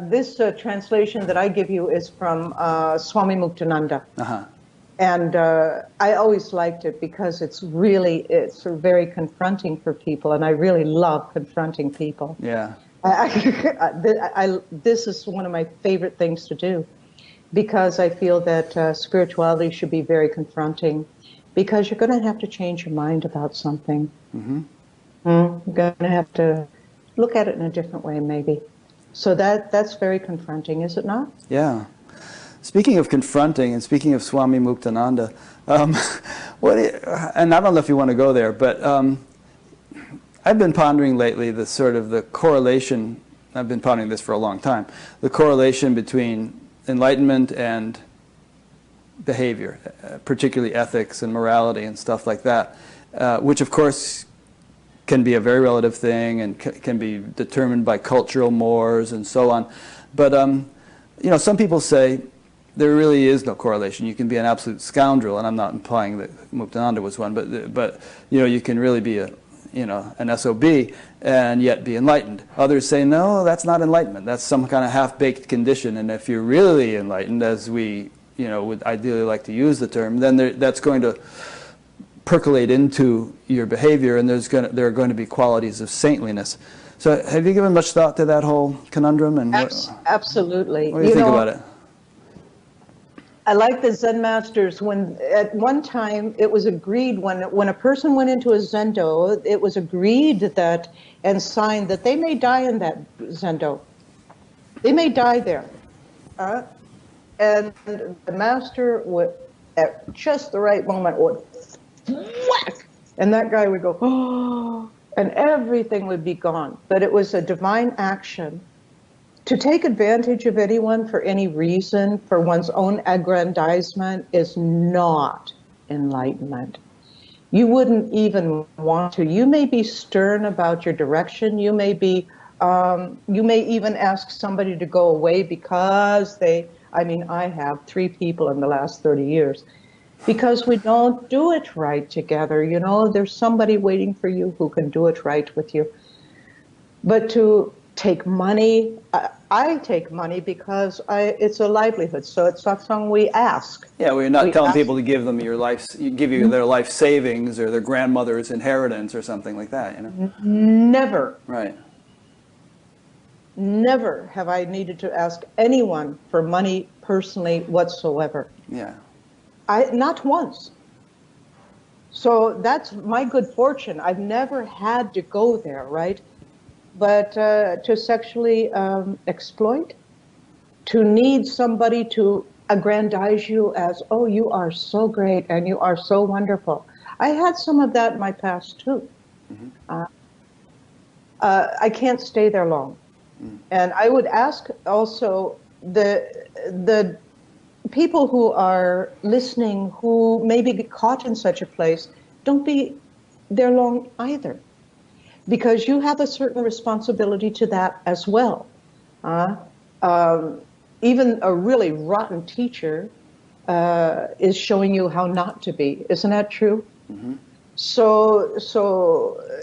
this translation that I give you is from Swami Muktananda. And I always liked it because it's very confronting for people, and I really love confronting people. Yeah. This is one of my favorite things to do, because I feel that spirituality should be very confronting, because you're going to have to change your mind about something. Mm-hmm. You're going to have to look at it in a different way, maybe. So that's very confronting, is it not? Yeah. Speaking of confronting, and speaking of Swami Muktananda, and I don't know if you want to go there, but I've been pondering lately the sort of the correlation. I've been pondering this for a long time. The correlation between enlightenment and behavior, particularly ethics and morality and stuff like that, which of course can be a very relative thing and can be determined by cultural mores and so on. But you know, some people say there really is no correlation. You can be an absolute scoundrel, and I'm not implying that Muktananda was one, but you know, you can really be an SOB and yet be enlightened. Others say, no, that's not enlightenment. That's some kind of half-baked condition, and if you're really enlightened, as we would ideally like to use the term, then that's going to percolate into your behavior, and there are going to be qualities of saintliness. So have you given much thought to that whole conundrum? And absolutely. What do you think about it? I like the Zen masters. When at one time it was agreed, when a person went into a zendo, it was agreed that and signed that they may die in that zendo. They may die there. And the master would, at just the right moment, would whack, and that guy would go, oh, and everything would be gone. But it was a divine action. To take advantage of anyone for any reason, for one's own aggrandizement, is not enlightenment. You wouldn't even want to. You may be stern about your direction. You may be, you may even ask somebody to go away because I have 3 people in the last 30 years. Because we don't do it right together. There's somebody waiting for you who can do it right with you. But to take money, I take money because it's a livelihood. So it's not something we ask. Yeah, we're not telling people to give them give you their life savings or their grandmother's inheritance or something like that. Never. Right. Never have I needed to ask anyone for money personally whatsoever. Yeah. Not once. So that's my good fortune. I've never had to go there, right? But to sexually exploit, to need somebody to aggrandize you as, oh, you are so great and you are so wonderful. I had some of that in my past too. Mm-hmm. I can't stay there long. Mm. And I would ask also the people who are listening, who maybe get caught in such a place, don't be there long either, because you have a certain responsibility to that as well. Even a really rotten teacher is showing you how not to be. Isn't that true? Mm-hmm. So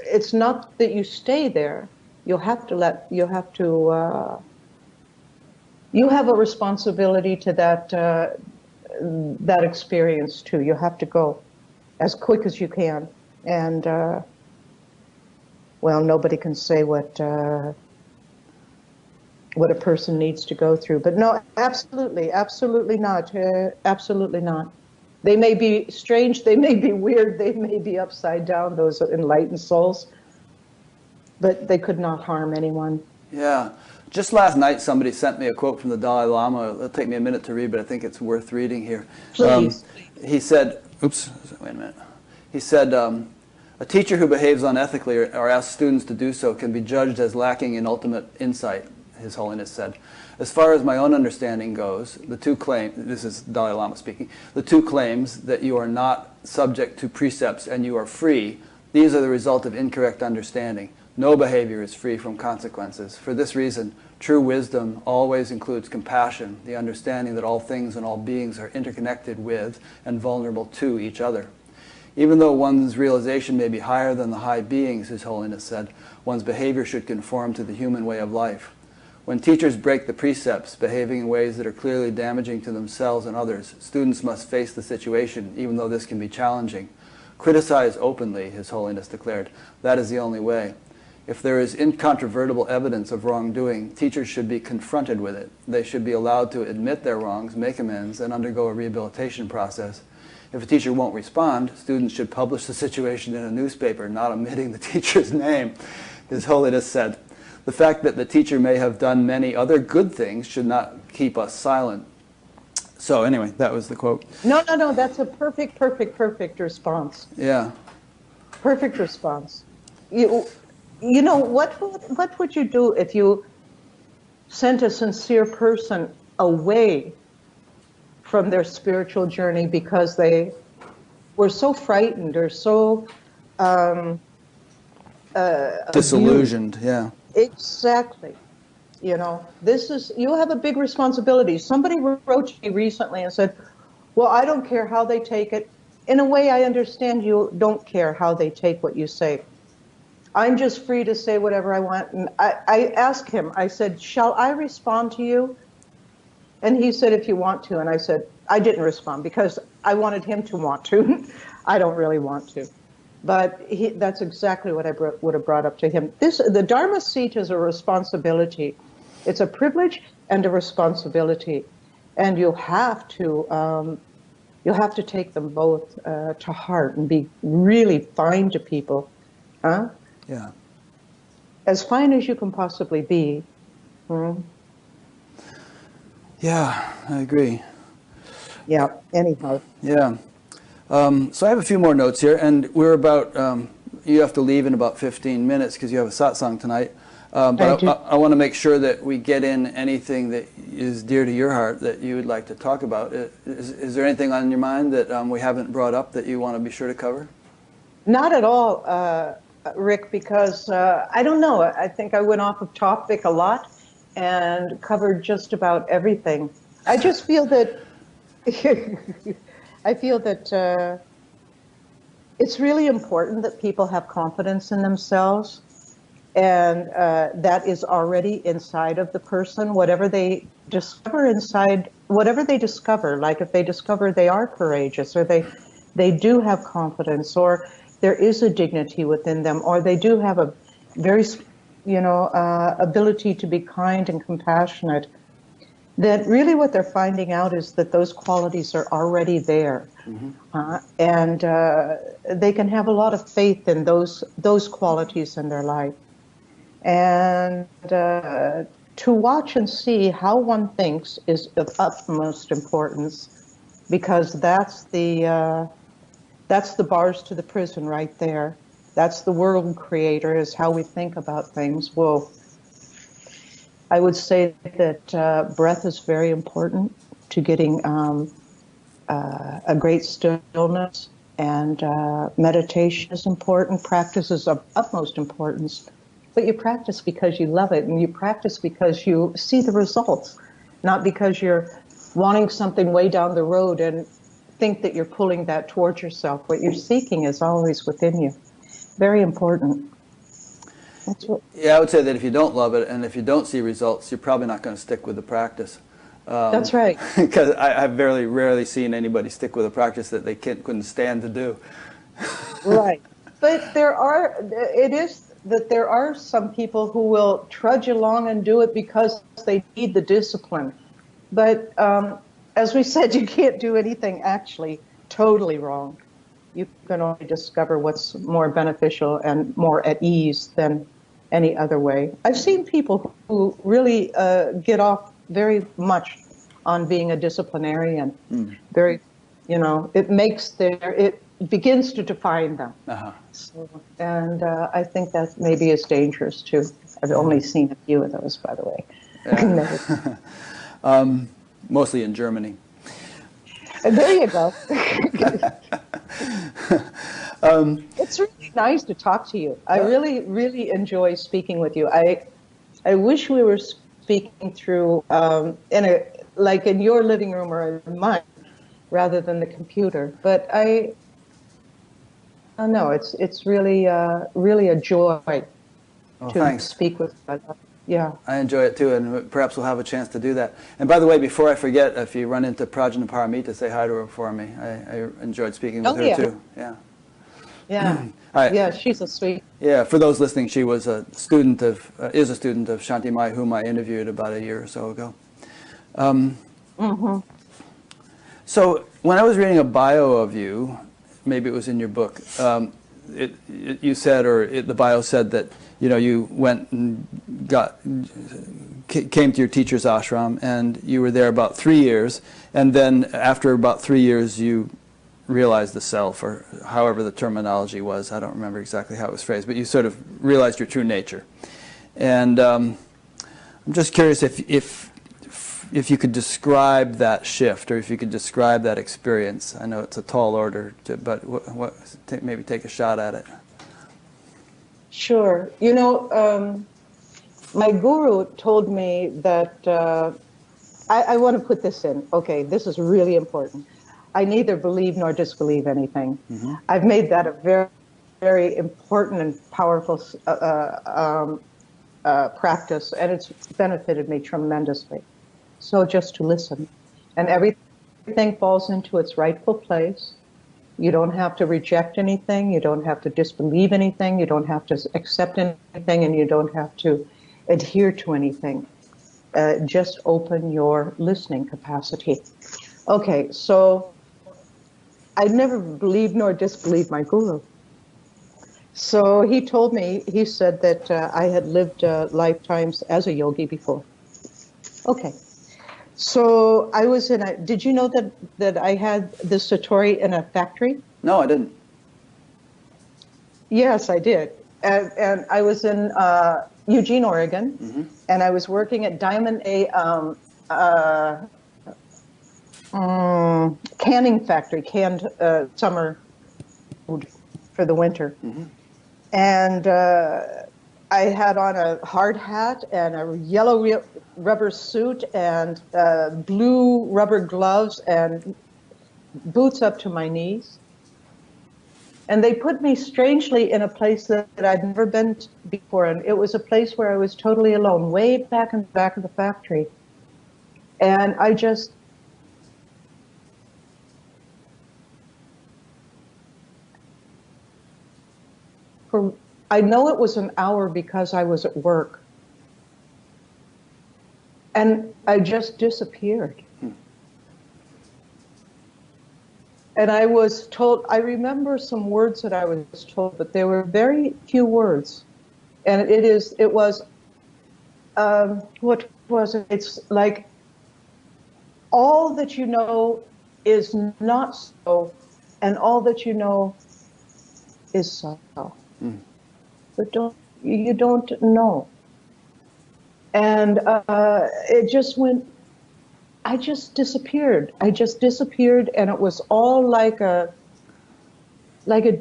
it's not that you stay there. You have a responsibility to that experience too. You have to go as quick as you can, and nobody can say what a person needs to go through. But no, absolutely not. Absolutely not. They may be strange. They may be weird. They may be upside down. Those enlightened souls, but they could not harm anyone. Yeah. Just last night, somebody sent me a quote from the Dalai Lama. It'll take me a minute to read, but I think it's worth reading here. Please. He said, wait a minute. He said, a teacher who behaves unethically or asks students to do so can be judged as lacking in ultimate insight, His Holiness said. As far as my own understanding goes, this is Dalai Lama speaking, the 2 claims that you are not subject to precepts and you are free, these are the result of incorrect understanding. No behavior is free from consequences. For this reason, true wisdom always includes compassion, the understanding that all things and all beings are interconnected with and vulnerable to each other. Even though one's realization may be higher than the high beings, His Holiness said, one's behavior should conform to the human way of life. When teachers break the precepts, behaving in ways that are clearly damaging to themselves and others, students must face the situation, even though this can be challenging. Criticize openly, His Holiness declared. That is the only way. If there is incontrovertible evidence of wrongdoing, teachers should be confronted with it. They should be allowed to admit their wrongs, make amends, and undergo a rehabilitation process. If a teacher won't respond, students should publish the situation in a newspaper, not omitting the teacher's name. His Holiness said, "The fact that the teacher may have done many other good things should not keep us silent." So anyway, that was the quote. No, that's a perfect response. Yeah. Perfect response. You know, what would you do if you sent a sincere person away from their spiritual journey because they were so frightened or so disillusioned? abused? Yeah. Exactly. You know, you have a big responsibility. Somebody wrote to me recently and said, well, I don't care how they take it. In a way, I understand you don't care how they take what you say. I'm just free to say whatever I want. And I asked him, I said, shall I respond to you? And he said, if you want to. And I said, I didn't respond because I wanted him to want to. I don't really want to. But that's exactly what I would have brought up to him. The Dharma seat is a responsibility. It's a privilege and a responsibility. And you'll have to take them both to heart and be really fine to people. Huh? Yeah. As fine as you can possibly be. Yeah, I agree. Yeah, anyhow. Yeah. So I have a few more notes here, and we're about, you have to leave in about 15 minutes because you have a satsang tonight. But I want to make sure that we get in anything that is dear to your heart that you would like to talk about. Is there anything on your mind that we haven't brought up that you want to be sure to cover? Not at all, Rick, because I don't know. I think I went off of topic a lot and covered just about everything. I just feel that it's really important that people have confidence in themselves, and that is already inside of the person. Whatever they discover inside, whatever they discover, like if they discover they are courageous, or they do have confidence, or there is a dignity within them, or they do have a very, ability to be kind and compassionate, that really what they're finding out is that those qualities are already there. And they can have a lot of faith in those qualities in their life. And to watch and see how one thinks is of utmost importance, because that's the bars to the prison right there. That's the world creator, is how we think about things. Well, I would say that breath is very important to getting a great stillness, and meditation is important. Practice is of utmost importance. But you practice because you love it, and you practice because you see the results, not because you're wanting something way down the road and think that you're pulling that towards yourself. What you're seeking is always within you. Very important. Yeah, I would say that if you don't love it and if you don't see results, you're probably not going to stick with the practice. That's right. Because I've very rarely seen anybody stick with a practice that they couldn't stand to do. Right. But there are some people who will trudge along and do it because they need the discipline. But as we said, you can't do anything actually totally wrong. You can only discover what's more beneficial and more at ease than any other way. I've seen people who really get off very much on being a disciplinarian. Very, it begins to define them. So, and I think that maybe is dangerous too. I've only seen a few of those, by the way. Yeah. Mostly in Germany. There you go. It's really nice to talk to you. I really, really enjoy speaking with you. I wish we were speaking through in your living room or in mine, rather than the computer. But I don't know. It's really really a joy to speak with you. Yeah. I enjoy it too, and perhaps we'll have a chance to do that. And by the way, before I forget, if you run into Prajnaparamita, say hi to her for me. I enjoyed speaking with her too. Yeah. Yeah. Yeah, she's a sweet. Yeah, for those listening, she was a student of ShantiMayi, whom I interviewed about a year or so ago. So when I was reading a bio of you, maybe it was in your book, you said, the bio said that you went and came to your teacher's ashram, and you were there about 3 years, and then after about 3 years you realized the self, or however the terminology was. I don't remember exactly how it was phrased, but you sort of realized your true nature. And I'm just curious if you could describe that shift, or if you could describe that experience. I know it's a tall order, but maybe take a shot at it. Sure. My guru told me that, I want to put this in. Okay, this is really important. I neither believe nor disbelieve anything. Mm-hmm. I've made that a very, very important and powerful practice, and it's benefited me tremendously. So just to listen, and everything falls into its rightful place. You don't have to reject anything. You don't have to disbelieve anything. You don't have to accept anything, and you don't have to adhere to anything. Just open your listening capacity. Okay, so I never believed nor disbelieved my guru. So he told me, he said that I had lived lifetimes as a yogi before. Okay. So I was did you know that I had the satori in a factory? No, I didn't. Yes, I did. And I was in Eugene, Oregon, mm-hmm. and I was working at Diamond A canning factory, canned summer food for the winter. Mm-hmm. And I had on a hard hat and a yellow rubber suit and blue rubber gloves and boots up to my knees. And they put me strangely in a place that I'd never been to before. And it was a place where I was totally alone, way back in the back of the factory. And I just... I know it was an hour because I was at work. And I just disappeared. And I was told, I remember some words that I was told, but there were very few words. And it was, what was it? It's like, all that you know is not so, and all that you know is so. Mm. But you don't know. And it just went, I just disappeared. I just disappeared, and it was all like a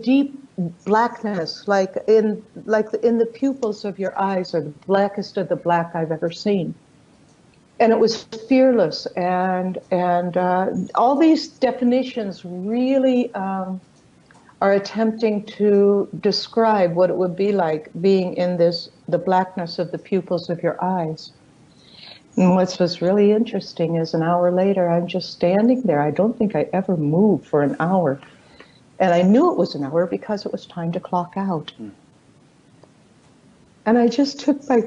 deep blackness, like in the pupils of your eyes are the blackest of the black I've ever seen. And it was fearless, and all these definitions really are attempting to describe what it would be like being in the blackness of the pupils of your eyes. And what's really interesting is an hour later, I'm just standing there. I don't think I ever moved for an hour. And I knew it was an hour because it was time to clock out. Mm. And I just took my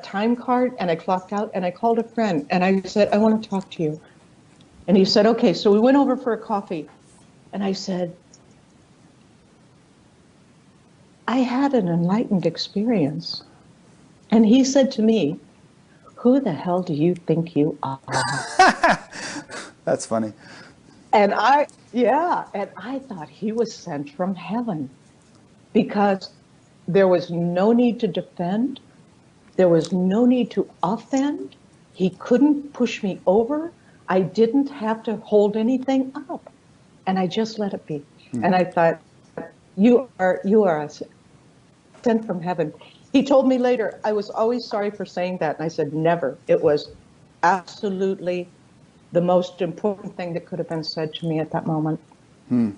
time card and I clocked out, and I called a friend and I said, I want to talk to you. And he said, okay. So we went over for a coffee. And I said, I had an enlightened experience. And he said to me, who the hell do you think you are? That's funny. And I thought he was sent from heaven, because there was no need to defend. There was no need to offend. He couldn't push me over. I didn't have to hold anything up. And I just let it be. Mm. And I thought, you are sent from heaven. He told me later, I was always sorry for saying that. And I said, never. It was absolutely the most important thing that could have been said to me at that moment. Hmm.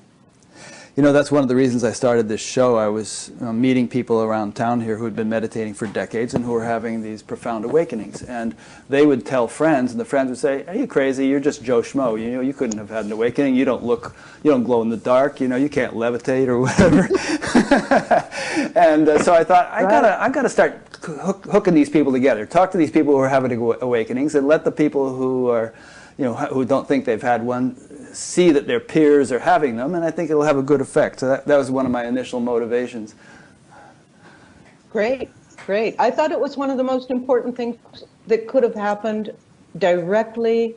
You know, that's one of the reasons I started this show. I was meeting people around town here who had been meditating for decades and who were having these profound awakenings. And they would tell friends, and the friends would say, are you crazy? You're just Joe Schmo. You know, you couldn't have had an awakening. You don't glow in the dark. You know, you can't levitate or whatever. And so I thought, I gotta start hooking these people together. Talk to these people who are having awakenings, and let the people who are, who don't think they've had one, see that their peers are having them, and I think it'll have a good effect. So that was one of my initial motivations. Great, great. I thought it was one of the most important things that could have happened directly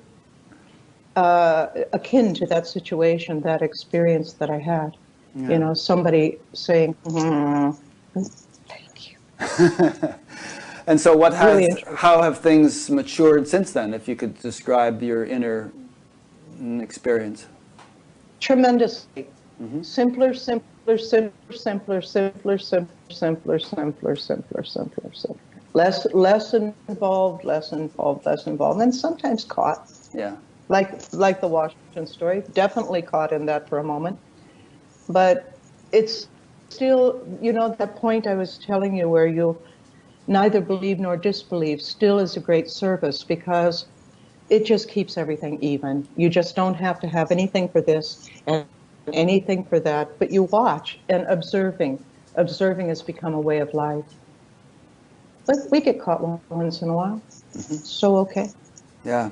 akin to that situation, that experience that I had. Yeah. Somebody saying, thank you. And so how have things matured since then, if you could describe your inner experience? Tremendously. Simpler, simpler, simpler, simpler, simpler, simpler, simpler, simpler, simpler, simpler. Less involved, less involved, less involved, and sometimes caught. Yeah. Like the Washington story, definitely caught in that for a moment. But it's still, that point I was telling you where you neither believe nor disbelieve still is a great service, because it just keeps everything even. You just don't have to have anything for this and anything for that, but you watch, and observing has become a way of life. But we get caught once in a while. So okay. Yeah.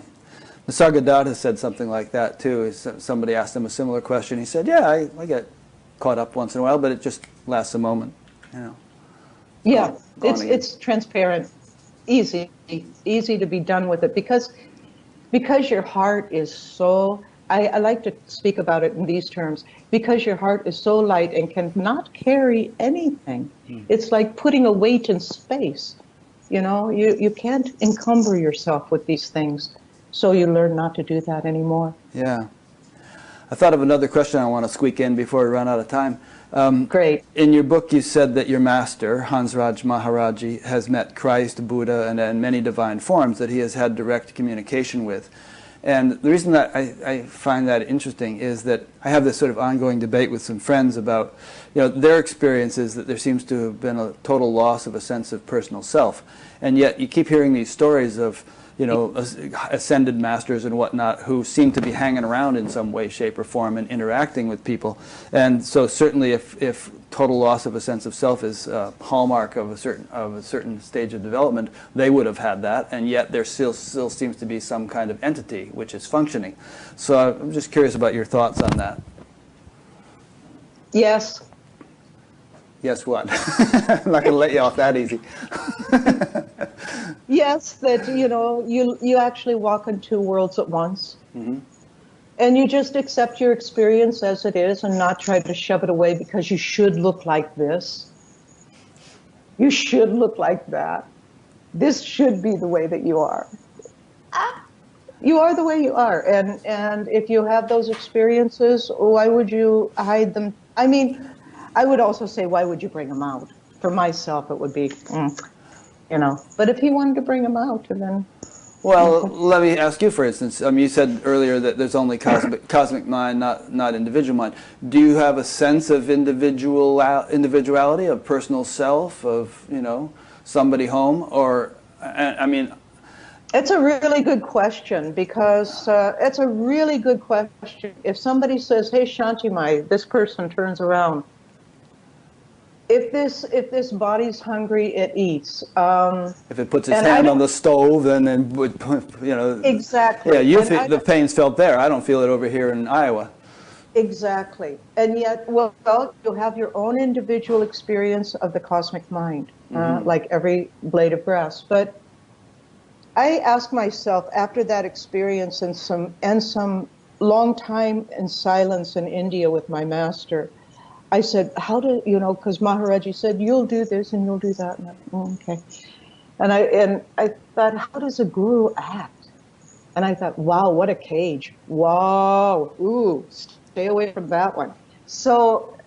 Nisargadatta said something like that too. Somebody asked him a similar question. He said, yeah, I get caught up once in a while, but it just lasts a moment. Yeah, it's transparent, easy to be done with it, because your heart is so, I like to speak about it in these terms, because your heart is so light and cannot carry anything. It's like putting a weight in space. You can't encumber yourself with these things, so you learn not to do that anymore. Yeah. I thought of another question I want to squeak in before we run out of time. Great. In your book, you said that your master, Hansraj Maharaji, has met Christ, Buddha, and many divine forms that he has had direct communication with. And the reason that I find that interesting is that I have this sort of ongoing debate with some friends about, their experiences, that there seems to have been a total loss of a sense of personal self. And yet you keep hearing these stories of, ascended masters and whatnot who seem to be hanging around in some way, shape, or form and interacting with people. And so certainly if total loss of a sense of self is a hallmark of a certain stage of development, they would have had that, and yet there still seems to be some kind of entity which is functioning. So I'm just curious about your thoughts on that. Yes. Yes, what? I'm not going to let you off that easy. Yes, that you actually walk in two worlds at once. And you just accept your experience as it is and not try to shove it away because you should look like this. You should look like that. This should be the way that you are. You are the way you are. And if you have those experiences, why would you hide them? I mean, I would also say, why would you bring them out? For myself, it would be, But if he wanted to bring them out, and then... Well, let me ask you, for instance, you said earlier that there's only cosmic mind, not individual mind. Do you have a sense of individuality, of personal self, of, somebody home? Or, I mean... It's a really good question, because it's a really good question. If somebody says, hey, ShantiMayi, this person turns around. If this body's hungry, it eats. If it puts its hand on the stove, then Exactly. Yeah, the pain's felt there. I don't feel it over here in Iowa. Exactly. And yet, well, you have your own individual experience of the cosmic mind, like every blade of grass. But I ask myself, after that experience and some long time in silence in India with my master, I said, how do, because Maharaji said, you'll do this and you'll do that. And okay. And I thought, how does a guru act? And I thought, wow, what a cage. Wow. Ooh, stay away from that one. So,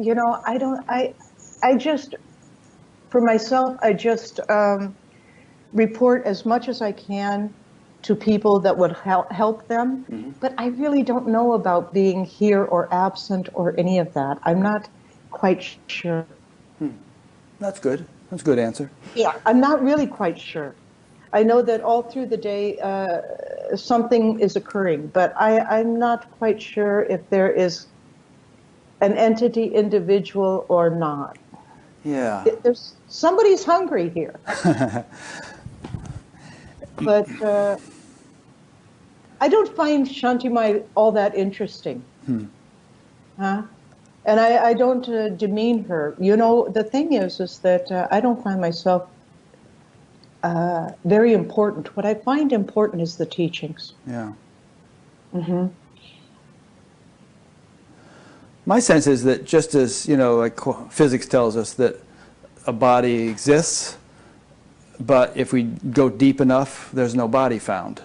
I just, for myself, I just report as much as I can to people that would help them. But I really don't know about being here or absent or any of that. I'm not quite sure. That's good. That's a good answer. Yeah, I'm not really quite sure. I know that all through the day something is occurring, but I'm not quite sure if there is an entity, individual, or not. Yeah. Somebody's hungry here. But I don't find ShantiMayi all that interesting. Huh? And I don't demean her. You know, the thing is that I don't find myself very important. What I find important is the teachings. Yeah. Mm-hmm. My sense is that just as, you know, like physics tells us that a body exists, but if we go deep enough, there's no body found.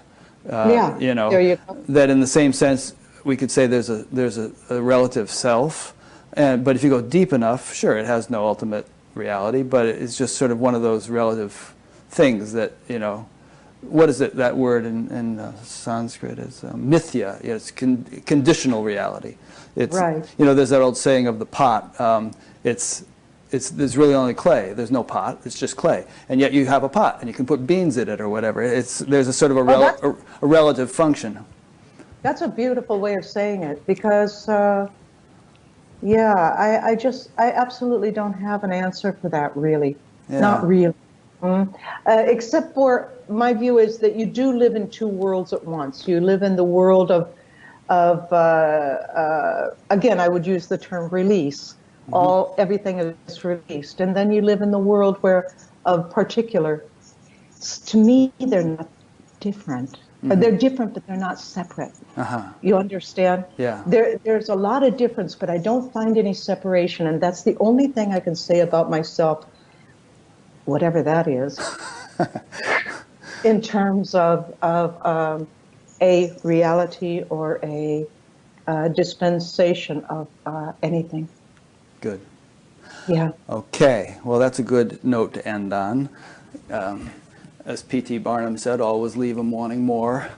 Yeah, You know, there you go. that in the same sense, we could say there's a relative self, but if you go deep enough, sure, it has no ultimate reality, but it's just sort of one of those relative things that, you know, what is it, that word in Sanskrit is mithya, you know, it's conditional reality. It's, right. You know, there's that old saying of the pot, there's really only clay. There's no pot. It's just clay, and yet you have a pot, and you can put beans in it or whatever. There's a sort of a relative function. That's a beautiful way of saying it, because yeah, I absolutely don't have an answer for that, really. Yeah. Not really. Except for my view is that you do live in two worlds at once. You live in the world of again, I would use the term release. Everything is released, and then you live in the world of particular. To me, they're not different. They're different, but they're not separate. You understand? Yeah. There's a lot of difference, but I don't find any separation, and that's the only thing I can say about myself, whatever that is, in terms of a reality or a dispensation of anything. Good. Yeah. Okay. Well, that's a good note to end on. As P.T. Barnum said, always leave them wanting more.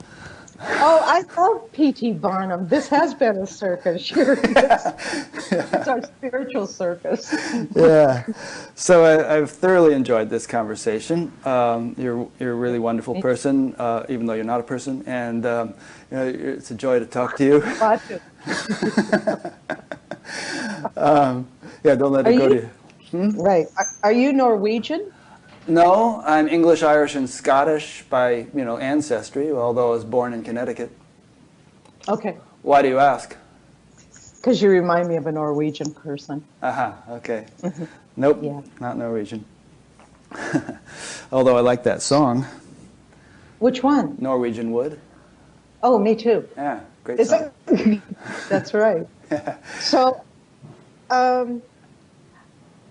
Oh, I love P.T. Barnum. This has been a circus. Sure, it's our spiritual circus. Yeah. So I've thoroughly enjoyed this conversation. You're a really wonderful person, even though you're not a person, and you know, it's a joy to talk to you. Watch it. Yeah, don't let it go to you. Right. Are you Norwegian? No, I'm English, Irish, and Scottish by, you know, ancestry, although I was born in Connecticut. Okay. Why do you ask? Because you remind me of a Norwegian person. Okay. Nope, Yeah. not Norwegian. Although I like that song. Which one? Norwegian Wood. Oh, me too. Yeah, great song. That's right. So,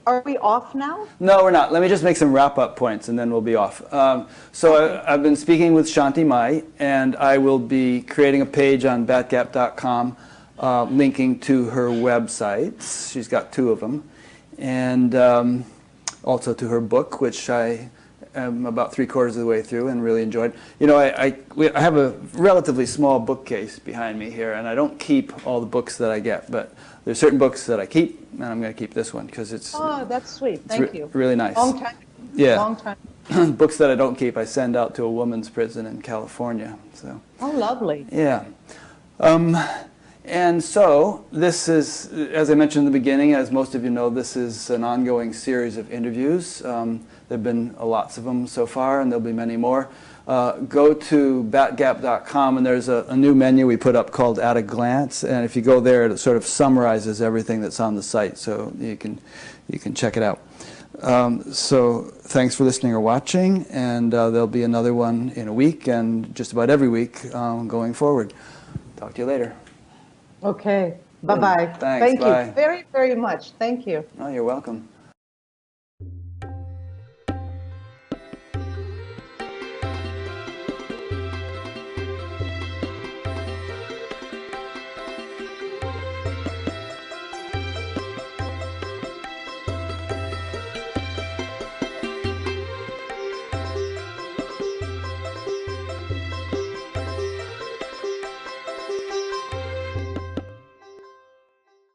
are we off now? No, we're not. Let me just make some wrap-up points, and then we'll be off. Okay. I've been speaking with ShantiMayi, and I will be creating a page on batgap.com linking to her websites. She's got 2 of them. And also to her book, which I am about 3/4 of the way through and really enjoyed. You know, I have a relatively small bookcase behind me here, and I don't keep all the books that I get, but there's certain books that I keep, and I'm going to keep this one because it's that's sweet. Thank you. Really nice. Long time. Yeah. Long time. Books that I don't keep, I send out to a women's prison in California. So. Oh, lovely. Yeah. And so this is, as I mentioned in the beginning, as most of you know, this is an ongoing series of interviews. There have been lots of them so far, and there'll be many more. Go to batgap.com, and there's a new menu we put up called At a Glance, and if you go there, it sort of summarizes everything that's on the site, so you can check it out. So thanks for listening or watching, and there'll be another one in a week, and just about every week going forward. Talk to you later. Okay. Bye-bye. Thanks. Thank Bye. you very, very much. Thank you. Oh, you're welcome.